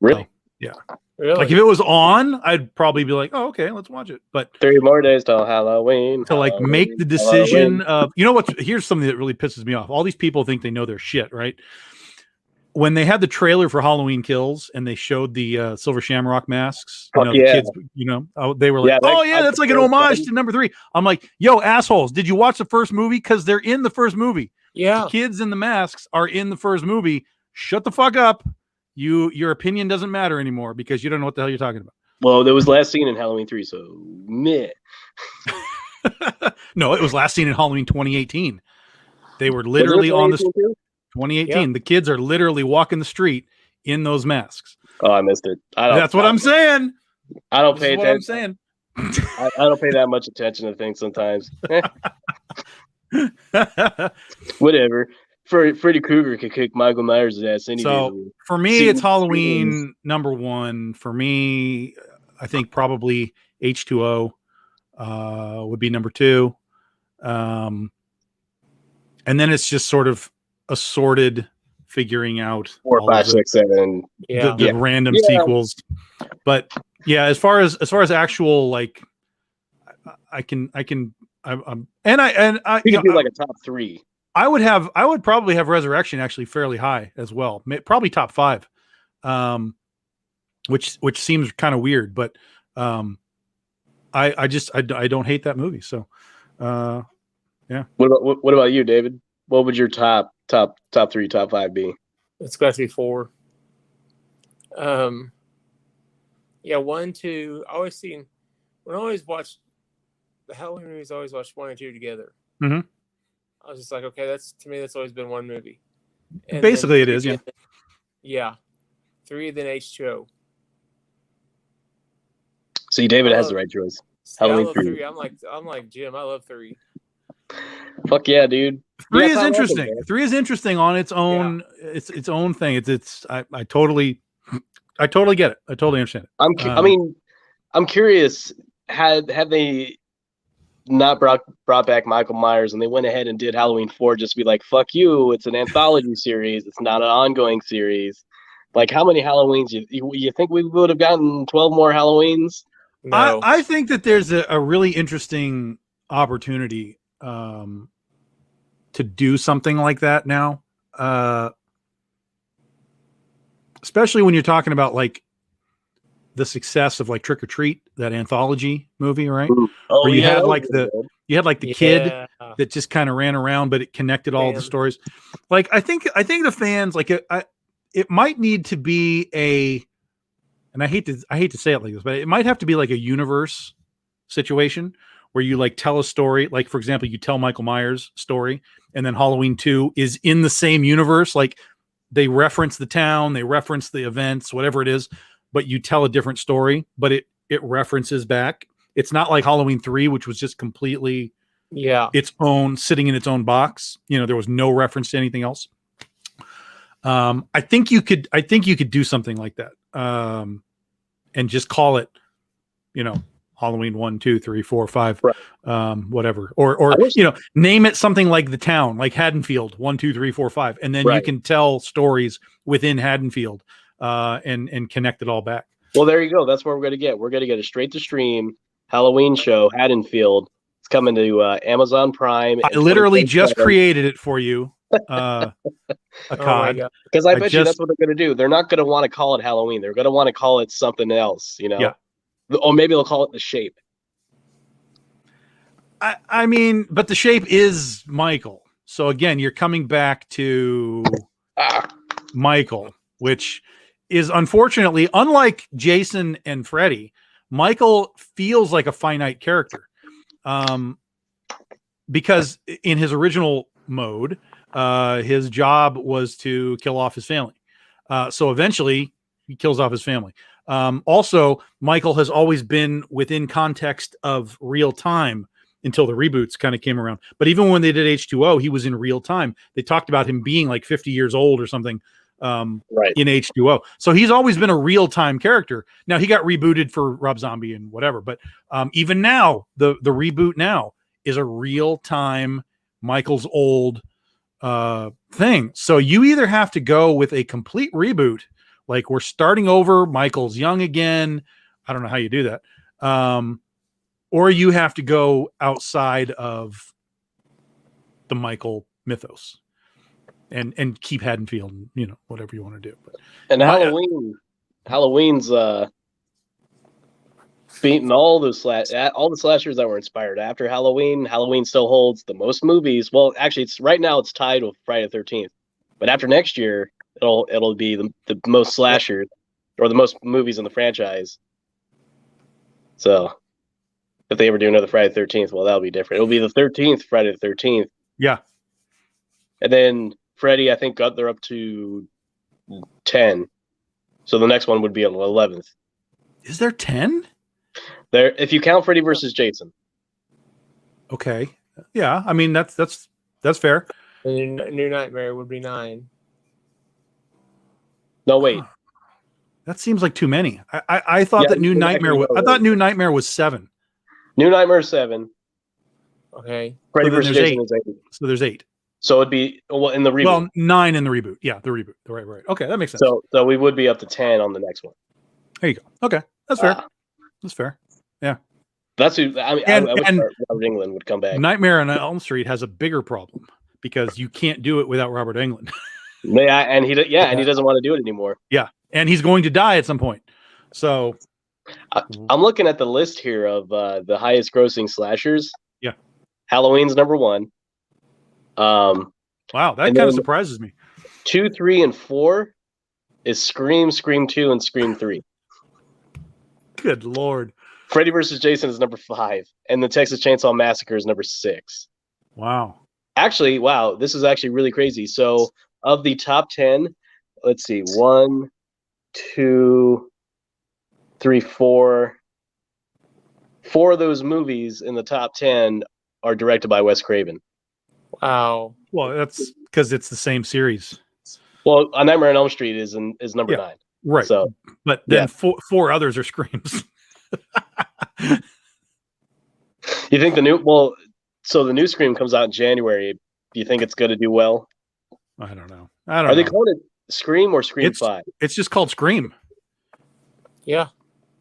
Really? So, yeah. Really? Like if it was on, I'd probably be like, oh, okay, let's watch it. But 3 more days till Halloween. to like make the decision of, you know what? Here's something that really pisses me off. All these people think they know their shit, right? When they had the trailer for Halloween Kills and they showed the Silver Shamrock masks, the kids, they were like, that's like an homage to number 3. I'm like, yo, assholes, did you watch the first movie? Because they're in the first movie. Yeah. The kids in the masks are in the first movie. Shut the fuck up. Your opinion doesn't matter anymore because you don't know what the hell you're talking about. Well, there was last seen in Halloween 3, so meh. No, it was last seen in Halloween 2018. They were literally on the 2018. Yeah. The kids are literally walking the street in those masks. Oh, I missed it. That's what I'm saying. I don't pay attention. What I'm saying. I don't pay that much attention to things sometimes. Whatever. Freddy Krueger could kick Michael Myers' ass any day. So for me, it's Halloween number 1. For me, I think probably H2O would be number 2. And then it's just sort of assorted figuring out 4, 5, 6, 7. The random sequels. But yeah, as far as actual, like, I can you do like a top 3. I would probably have Resurrection actually fairly high as well. Probably top 5. Which seems kind of weird, but I don't hate that movie. So yeah. What about you, David? What would your top 3, top 5 be? It's got to be 4. 1, 2. I always watched the Halloween movies. I always watched 1 and 2 together. Mm-hmm. I was just like, okay, that's always been one movie. And basically, it is, yeah. Yeah, 3, then H2O. See, David has the right choice. Halloween 3. I'm like Jim. I love 3. Fuck yeah, dude. 3 is interesting. 3 is interesting on its own. Yeah. Its own thing. I totally get it. I totally understand it. I'm curious. Had they not brought back Michael Myers and they went ahead and did Halloween 4 just to be like, fuck you, it's an anthology series, it's not an ongoing series. Like, how many Halloweens you think we would have gotten 12 more Halloweens? No. I think that there's a really interesting opportunity to do something like that now, especially when you're talking about like the success of like Trick or Treat, that anthology movie, right? Oh, where you had like the kid that just kind of ran around, but it connected all the stories. Like I think the fans like it might need to be and I hate to say it like this, but it might have to be like a universe situation where you like tell a story. Like, for example, you tell Michael Myers' story and then Halloween 2 is in the same universe. Like they reference the town, they reference the events, whatever it is, but you tell a different story, but it references back. It's not like Halloween 3, which was just completely its own, sitting in its own box. You know, there was no reference to anything else. I think you could do something like that. And just call it, you know, Halloween 1, 2, 3, 4, 5, right. Whatever, or you know, name it something like the town, like Haddonfield 1, 2, 3, 4, 5, and then you can tell stories within Haddonfield, and connect it all back. Well, there you go. That's what we're gonna get. We're gonna get a straight to stream Halloween show, Haddonfield. It's coming to Amazon Prime. I literally just created it for you. A cod, because I bet you that's what they're gonna do. They're not gonna want to call it Halloween. They're gonna want to call it something else, you know. Yeah. Or maybe they'll call it The Shape. I mean, but The Shape is Michael. So again, you're coming back to Michael, which is unfortunately, unlike Jason and Freddy, Michael feels like a finite character. Because in his original mode, his job was to kill off his family. So eventually he kills off his family. Also, Michael has always been within context of real time until the reboots kind of came around. But even when they did H2O, he was in real time. They talked about him being like 50 years old or something in H2O. So he's always been a real time character. Now he got rebooted for Rob Zombie and whatever. But even now, the reboot now is a real time Michael's old thing. So you either have to go with a complete reboot, like we're starting over, Michael's young again. I don't know how you do that. Or you have to go outside of the Michael mythos and keep Haddonfield, you know, whatever you want to do. But and Halloween's beating all the slashers that were inspired after Halloween. Halloween still holds the most movies. Well, actually, it's right now it's tied with Friday the 13th. But after next year, it'll be the most slashers or the most movies in the franchise. So if they ever do another Friday the 13th, well, that'll be different. It'll be the 13th Friday the 13th. Yeah. And then Freddy, I think, they're up to 10. So the next one would be on the 11th. Is there 10? There, if you count Freddy versus Jason. Okay. Yeah, I mean that's fair. And New Nightmare would be 9. No, wait. That seems like too many. I thought that New Nightmare was, I thought New Nightmare was 7. New Nightmare 7. Okay. Freddy versus Jason is 8. So there's 8. So it'd be in the reboot. Well, 9 in the reboot. Yeah, the reboot. Right. Okay, that makes sense. So we would be up to 10 on the next one. There you go. Okay, that's fair. That's fair. Yeah. That's who. I mean, I wish Robert Englund would come back. Nightmare on Elm Street has a bigger problem because you can't do it without Robert Englund. Yeah, and he doesn't want to do it anymore. Yeah, and he's going to die at some point. So I'm looking at the list here of the highest grossing slashers. Yeah, Halloween's number 1. Wow, that kind of surprises me. 2, 3, and 4 is Scream, Scream 2, and Scream 3. Good Lord. Freddy versus Jason is number 5, and the Texas Chainsaw Massacre is number 6. Wow. Actually, this is actually really crazy. So of the top 10, let's see, 1, 2, 3, 4. 4 of those movies in the top 10 are directed by Wes Craven. Wow. Well, that's because it's the same series. Well, A Nightmare on Elm Street is number 9. Right. So, but then 4 others are Screams. You think the new Scream comes out in January. Do you think it's going to do well? I don't know. Are they calling it Scream or Scream 5? It's just called Scream. Yeah.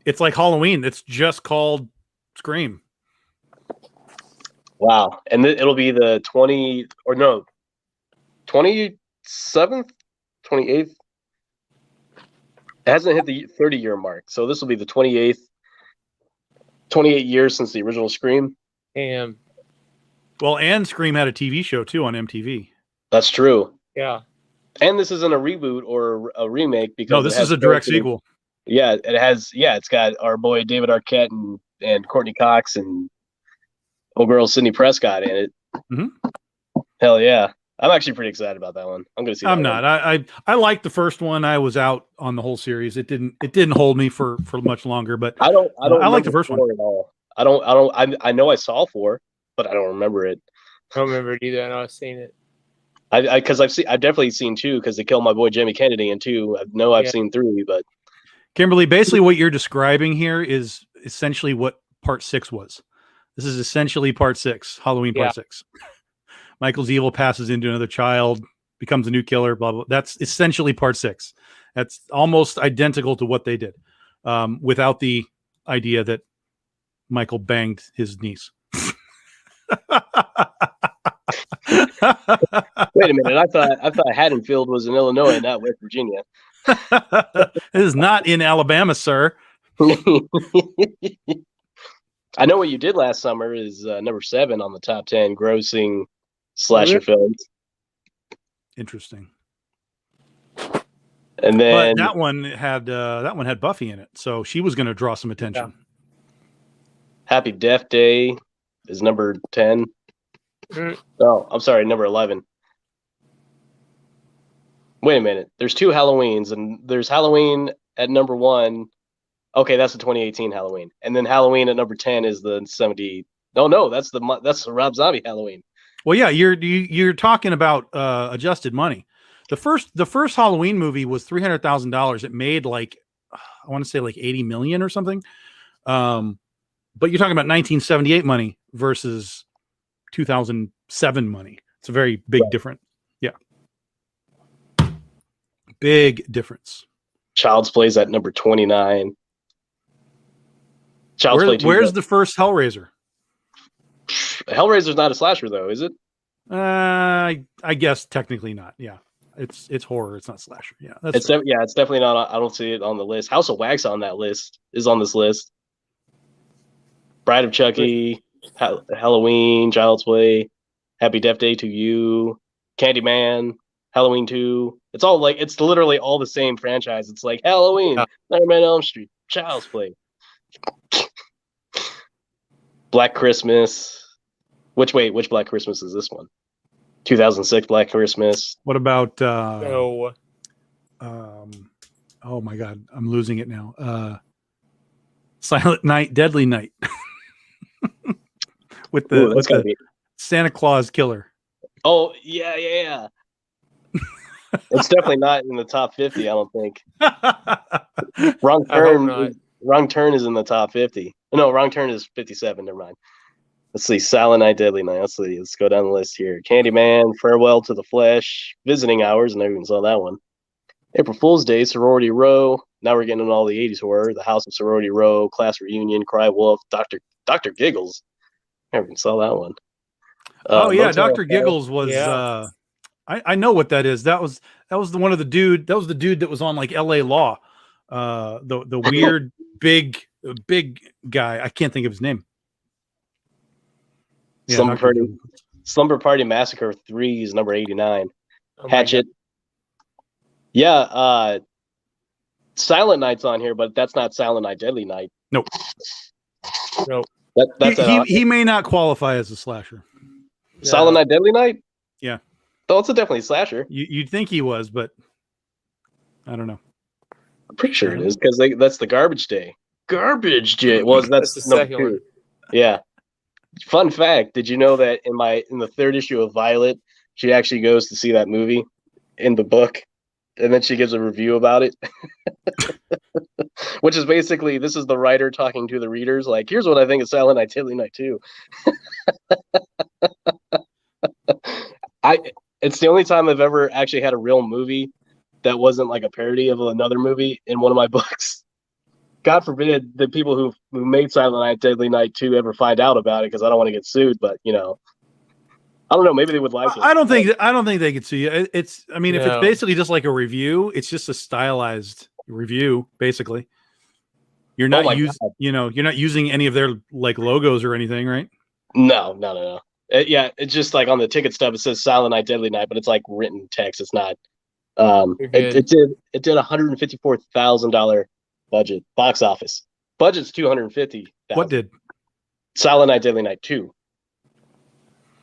It's like Halloween. It's just called Scream. Wow. And it'll be the 27th, 28th. It hasn't hit the 30-year mark. So this will be the 28th. 28 years since the original Scream. And well, and Scream had a TV show too on MTV. That's true. Yeah. And this isn't a reboot or a remake because this is a direct sequel. Yeah, it has. Yeah, it's got our boy David Arquette and Courtney Cox and old girl Sidney Prescott in it. Mm-hmm. Hell yeah! I'm actually pretty excited about that one. I'm going to see. I'm not. I liked the first one. I was out on the whole series. It didn't hold me for much longer. But I don't. I like the first one at all. I know I saw 4, but I don't remember it. I don't remember it either. I know I've seen it. Because I've definitely seen 2 because they killed my boy Jimmy Kennedy in 2. I know I've seen 3, but Kimberly, basically what you're describing here is essentially what part 6 was. This is essentially part 6, Halloween part 6. Michael's evil passes into another child, becomes a new killer, blah, blah. That's essentially part 6. That's almost identical to what they did, without the idea that Michael banged his niece. Wait a minute. I thought Haddonfield was in Illinois, not West Virginia. It is not in Alabama, sir. I know what you did last summer is number 7 on the top 10 grossing slasher films. Interesting. And then but that one had Buffy in it, so she was going to draw some attention. Yeah. Happy Death Day is number 10. Oh, I'm sorry, number 11. Wait a minute. There's 2 Halloweens, and there's Halloween at number 1. Okay, that's the 2018 Halloween, and then Halloween at number 10 is the 70. No, that's the Rob Zombie Halloween. Well, yeah, you're talking about adjusted money. The first Halloween movie was $300,000. It made like I want to say like 80 million or something. But you're talking about 1978 money versus 2007 money. It's a very big difference. Yeah. Big difference. Child's Play's at number 29. Where's the first Hellraiser? Hellraiser's not a slasher though, is it? I guess technically not. Yeah. It's horror. It's not slasher. Yeah. It's definitely not. I don't see it on the list. House of Wax on this list. Bride of Chucky, Halloween, Child's Play, Happy Death Day to You, Candyman, Halloween 2. It's literally all the same franchise. It's like Halloween, Nightmare on Elm Street, Child's Play, Black Christmas. Which Black Christmas is this one? 2006 Black Christmas. What about No. oh my God, I'm losing it now. Silent Night, Deadly Night. with the Santa Claus killer. Oh, yeah. It's definitely not in the top 50, I don't think. Wrong Turn is in the top 50. No, Wrong Turn is 57, never mind. Let's see, Silent Night, Deadly Night. Let's go down the list here. Candyman, Farewell to the Flesh, Visiting Hours, and I even saw that one. April Fool's Day, Sorority Row. Now we're getting into all the 80s horror. The House of Sorority Row, Class Reunion, Cry Wolf, Dr. Giggles. I never even saw that one. Dr. Giggles was I know what that is. That was the dude that was on like LA Law. The weird big guy. I can't think of his name. Yeah, Slumber Party Massacre 3 is number 89. Hatchet. Yeah, Silent Night's on here, but that's not Silent Night, Deadly Night. Nope. He may not qualify as a slasher. Silent Night, Deadly Night? Yeah. Oh, it's definitely a slasher. You'd think he was, but I don't know. I'm pretty sure it is because that's the Garbage Day. Garbage Day. Well, that's the second one. Yeah. Fun fact: did you know that in the 3rd issue of Violet, she actually goes to see that movie in the book, and then she gives a review about it, which is basically this is the writer talking to the readers, like, here's what I think of Silent Night, Deadly Night 2. It's the only time I've ever actually had a real movie that wasn't like a parody of another movie in one of my books. God forbid the people who made Silent Night, Deadly Night 2 ever find out about it, because I don't want to get sued. But I don't know. Maybe they would like it. I don't think they could sue you. If it's basically just like a review, it's just a stylized review. Basically, you're not you're not using any of their like logos or anything, right? No. It's just like on the ticket stub it says Silent Night, Deadly Night, but it's like written text. It's not. It did $154,000 budget box office. Budget's $250,000. What did Silent Night, Deadly Night 2?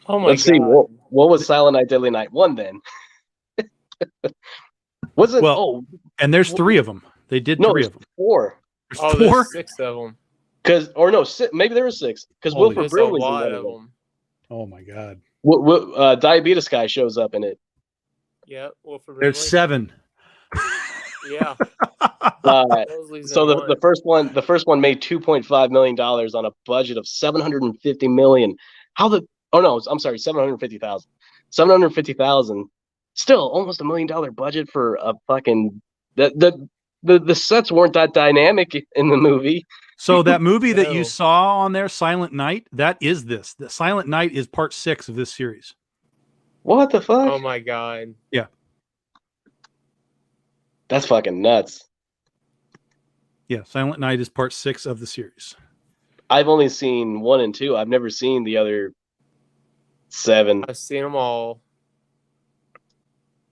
Oh my God. what was Silent Night, Deadly Night 1 then? Was it? Well, and there's 3 of them. They did no, 3 of them. 4. There's Oh, 4. there's 6 of them. Maybe there were 6. Because Holy- Wilford There's a Brimley's in lot one of of them. them. Oh my God. Diabetes guy shows up in it. Yep. Wilford There's Brimley. 7. Yeah. Mosley's So in the first one made $2.5 million on a budget of $750 million. I'm sorry, 750,000. 750,000. Still almost $1 million budget for a fucking the sets weren't that dynamic in the movie. So that movie that you No. saw on there, Silent Night, that is this. The Silent Night is part 6 of this series. What the fuck? Oh my God. That's fucking nuts. Yeah, Silent Night is part 6 of the series. I've only seen 1 and 2. I've never seen the other 7. I've seen them all.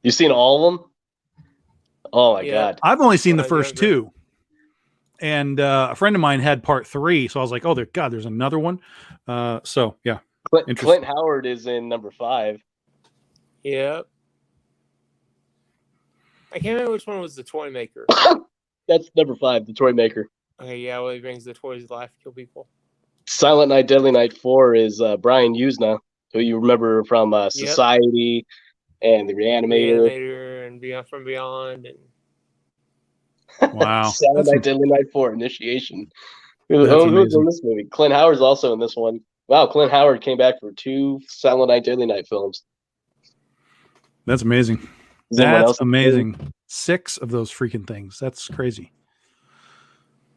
You've seen all of them? Oh my Yeah. God. I've only seen When the I was first younger. 2. And a friend of mine had part 3, so I was like, "Oh, there's another one." So yeah, Interesting. Clint Howard is in number 5. Yep. I can't remember which one was the toy maker. That's number 5, the toy maker. Okay, yeah, well, he brings the toys to life, kill people. Silent Night, Deadly Night 4 is Brian Usna, who you remember from Society and The Reanimator. Reanimator and Beyond from Beyond and wow. Silent That's- Night, Deadly Night 4, Initiation. Who's amazing. in this movie? Clint Howard's also in this one. Wow, Clint Howard came back for 2 Silent Night, Deadly Night films. That's amazing. Is anyone That's else- amazing. 6 of those freaking things. That's crazy.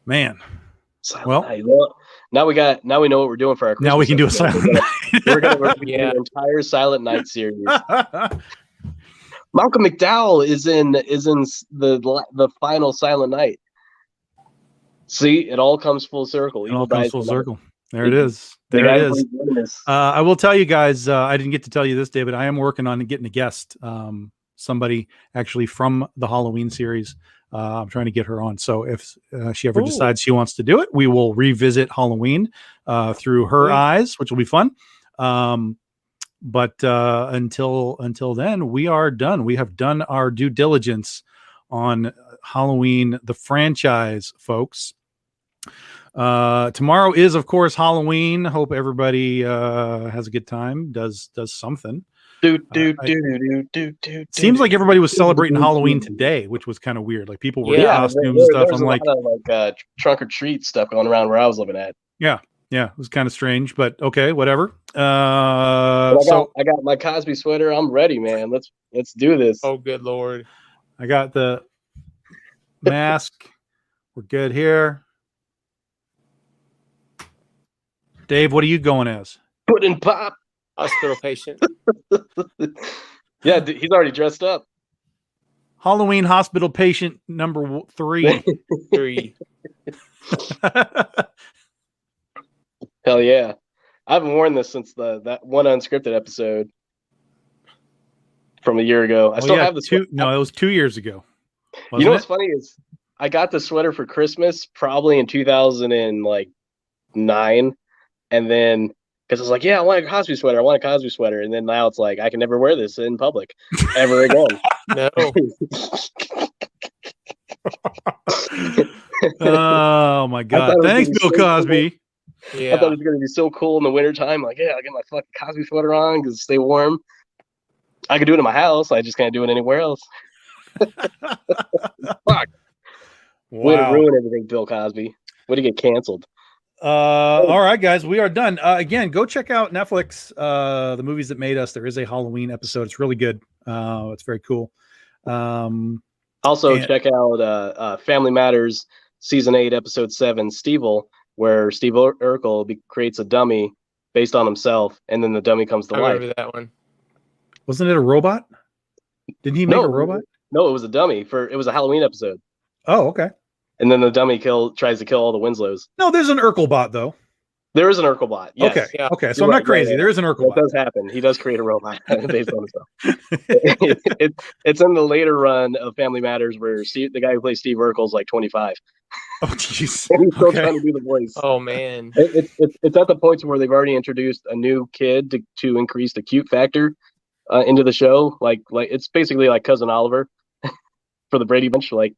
Man. Silent Well- Night. Well, now we know what we're doing for our Christmas Now we can do a episode. Silent We're gonna do Yeah. an entire Silent Night series. Night. Malcolm McDowell is in the final Silent Night. See, it all comes full circle. It all comes full circle. There it The is. There guy it who is. plays Venomous. I will tell you guys, I didn't get to tell you this, David. I am working on getting a guest, somebody actually from the Halloween series. I'm trying to get her on. So if she ever Ooh. decides she wants to do it, we will revisit Halloween through her Sweet. eyes, which will be fun. But until then, we are done. We have done our due diligence on Halloween, the franchise, folks. Tomorrow is, of course, Halloween. Hope everybody has a good time. Does something. Seems like everybody was celebrating Halloween today, which was kind of weird. Like people were in Yeah, costumes and there stuff. was I'm a like, lot of trunk or treat stuff going around where I was living at. yeah, it was kind of strange, but okay, whatever. But I So got my Cosby sweater. I'm ready, man. Let's do this. oh, good Lord. I got the mask. We're good here. Dave, what are you going as? Pudding pop. Hospital patient. Yeah, he's already dressed up. Halloween hospital patient number 3. 3. Hell yeah. I haven't worn this since that one unscripted episode from a year ago. I still have the sweater. No, it was 2 years ago. You know what's Wasn't funny is I got the sweater for Christmas probably in 2009, and then because I was like, yeah, I want a Cosby sweater, and then now it's like I can never wear this in public ever again. No. Oh my God! thought it was Thanks, gonna be Bill so Cosby. I Yeah. thought it was gonna be so cool in the wintertime. Like, yeah, I get my fucking Cosby sweater on because stay warm. I could do it in my house. I just can't do it anywhere else. Fuck. Way to Wow. ruin everything, Bill Cosby. Way to get canceled. All right, guys, we are done. Again, go check out Netflix, the movies that made us. There is a Halloween episode. It's really good. It's very cool. Also, And- check out Family Matters Season 8, Episode 7, Stevel, where Steve Urkel creates a dummy based on himself, and then the dummy comes to I life. remember that one. Wasn't it a robot? Didn't he make No. a robot? No, it was a dummy. It was a Halloween episode. Oh, okay. And then the dummy tries to kill all the Winslows. No, there's an Urkel bot though. There is an Urkel bot. Yes. Okay. Yeah. Okay. So You're I'm not right, crazy. right. There is an Urkel That bot. does happen. He does create a robot based on himself. It's in the later run of Family Matters where the guy who plays Steve Urkel is like 25. Oh, jeez. And he's still Okay. trying to do the voice. Oh, man. It's at the point where they've already introduced a new kid to increase the cute factor. into the show. Like it's basically like Cousin Oliver for the Brady Bunch. Like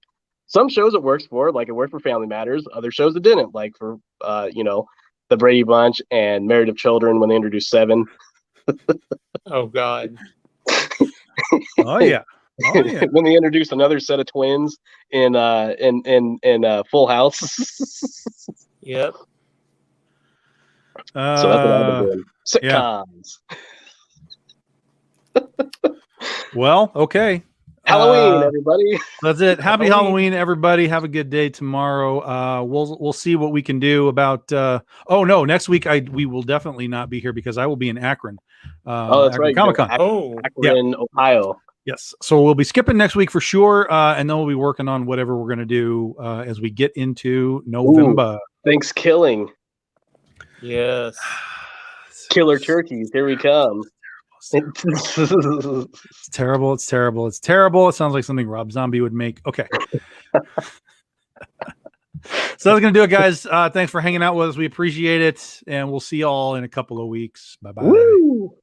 some shows it works for, like it worked for Family Matters. Other shows it didn't, like for the Brady Bunch and Married of Children when they introduced Seven. Oh God. Oh yeah. Oh yeah. When they introduced another set of twins in Full House. Yep. So that's what I've been doing. Sitcoms. Well, okay. Halloween, everybody. That's it. Happy Halloween, everybody. Have a good day tomorrow. We'll see what we can do about. Next week we will definitely not be here because I will be in Akron. That's Akron right. Comic-Con. Akron, Ohio. Yes. So we'll be skipping next week for sure, and then we'll be working on whatever we're going to do as we get into November. Thanksgiving. Yes. Killer turkeys. Here we come. It's terrible. It's terrible. It's terrible. It sounds like something Rob Zombie would make. Okay. So that's going to do it, guys. Thanks for hanging out with us. We appreciate it. And we'll see y'all in a couple of weeks. Bye-bye. Woo!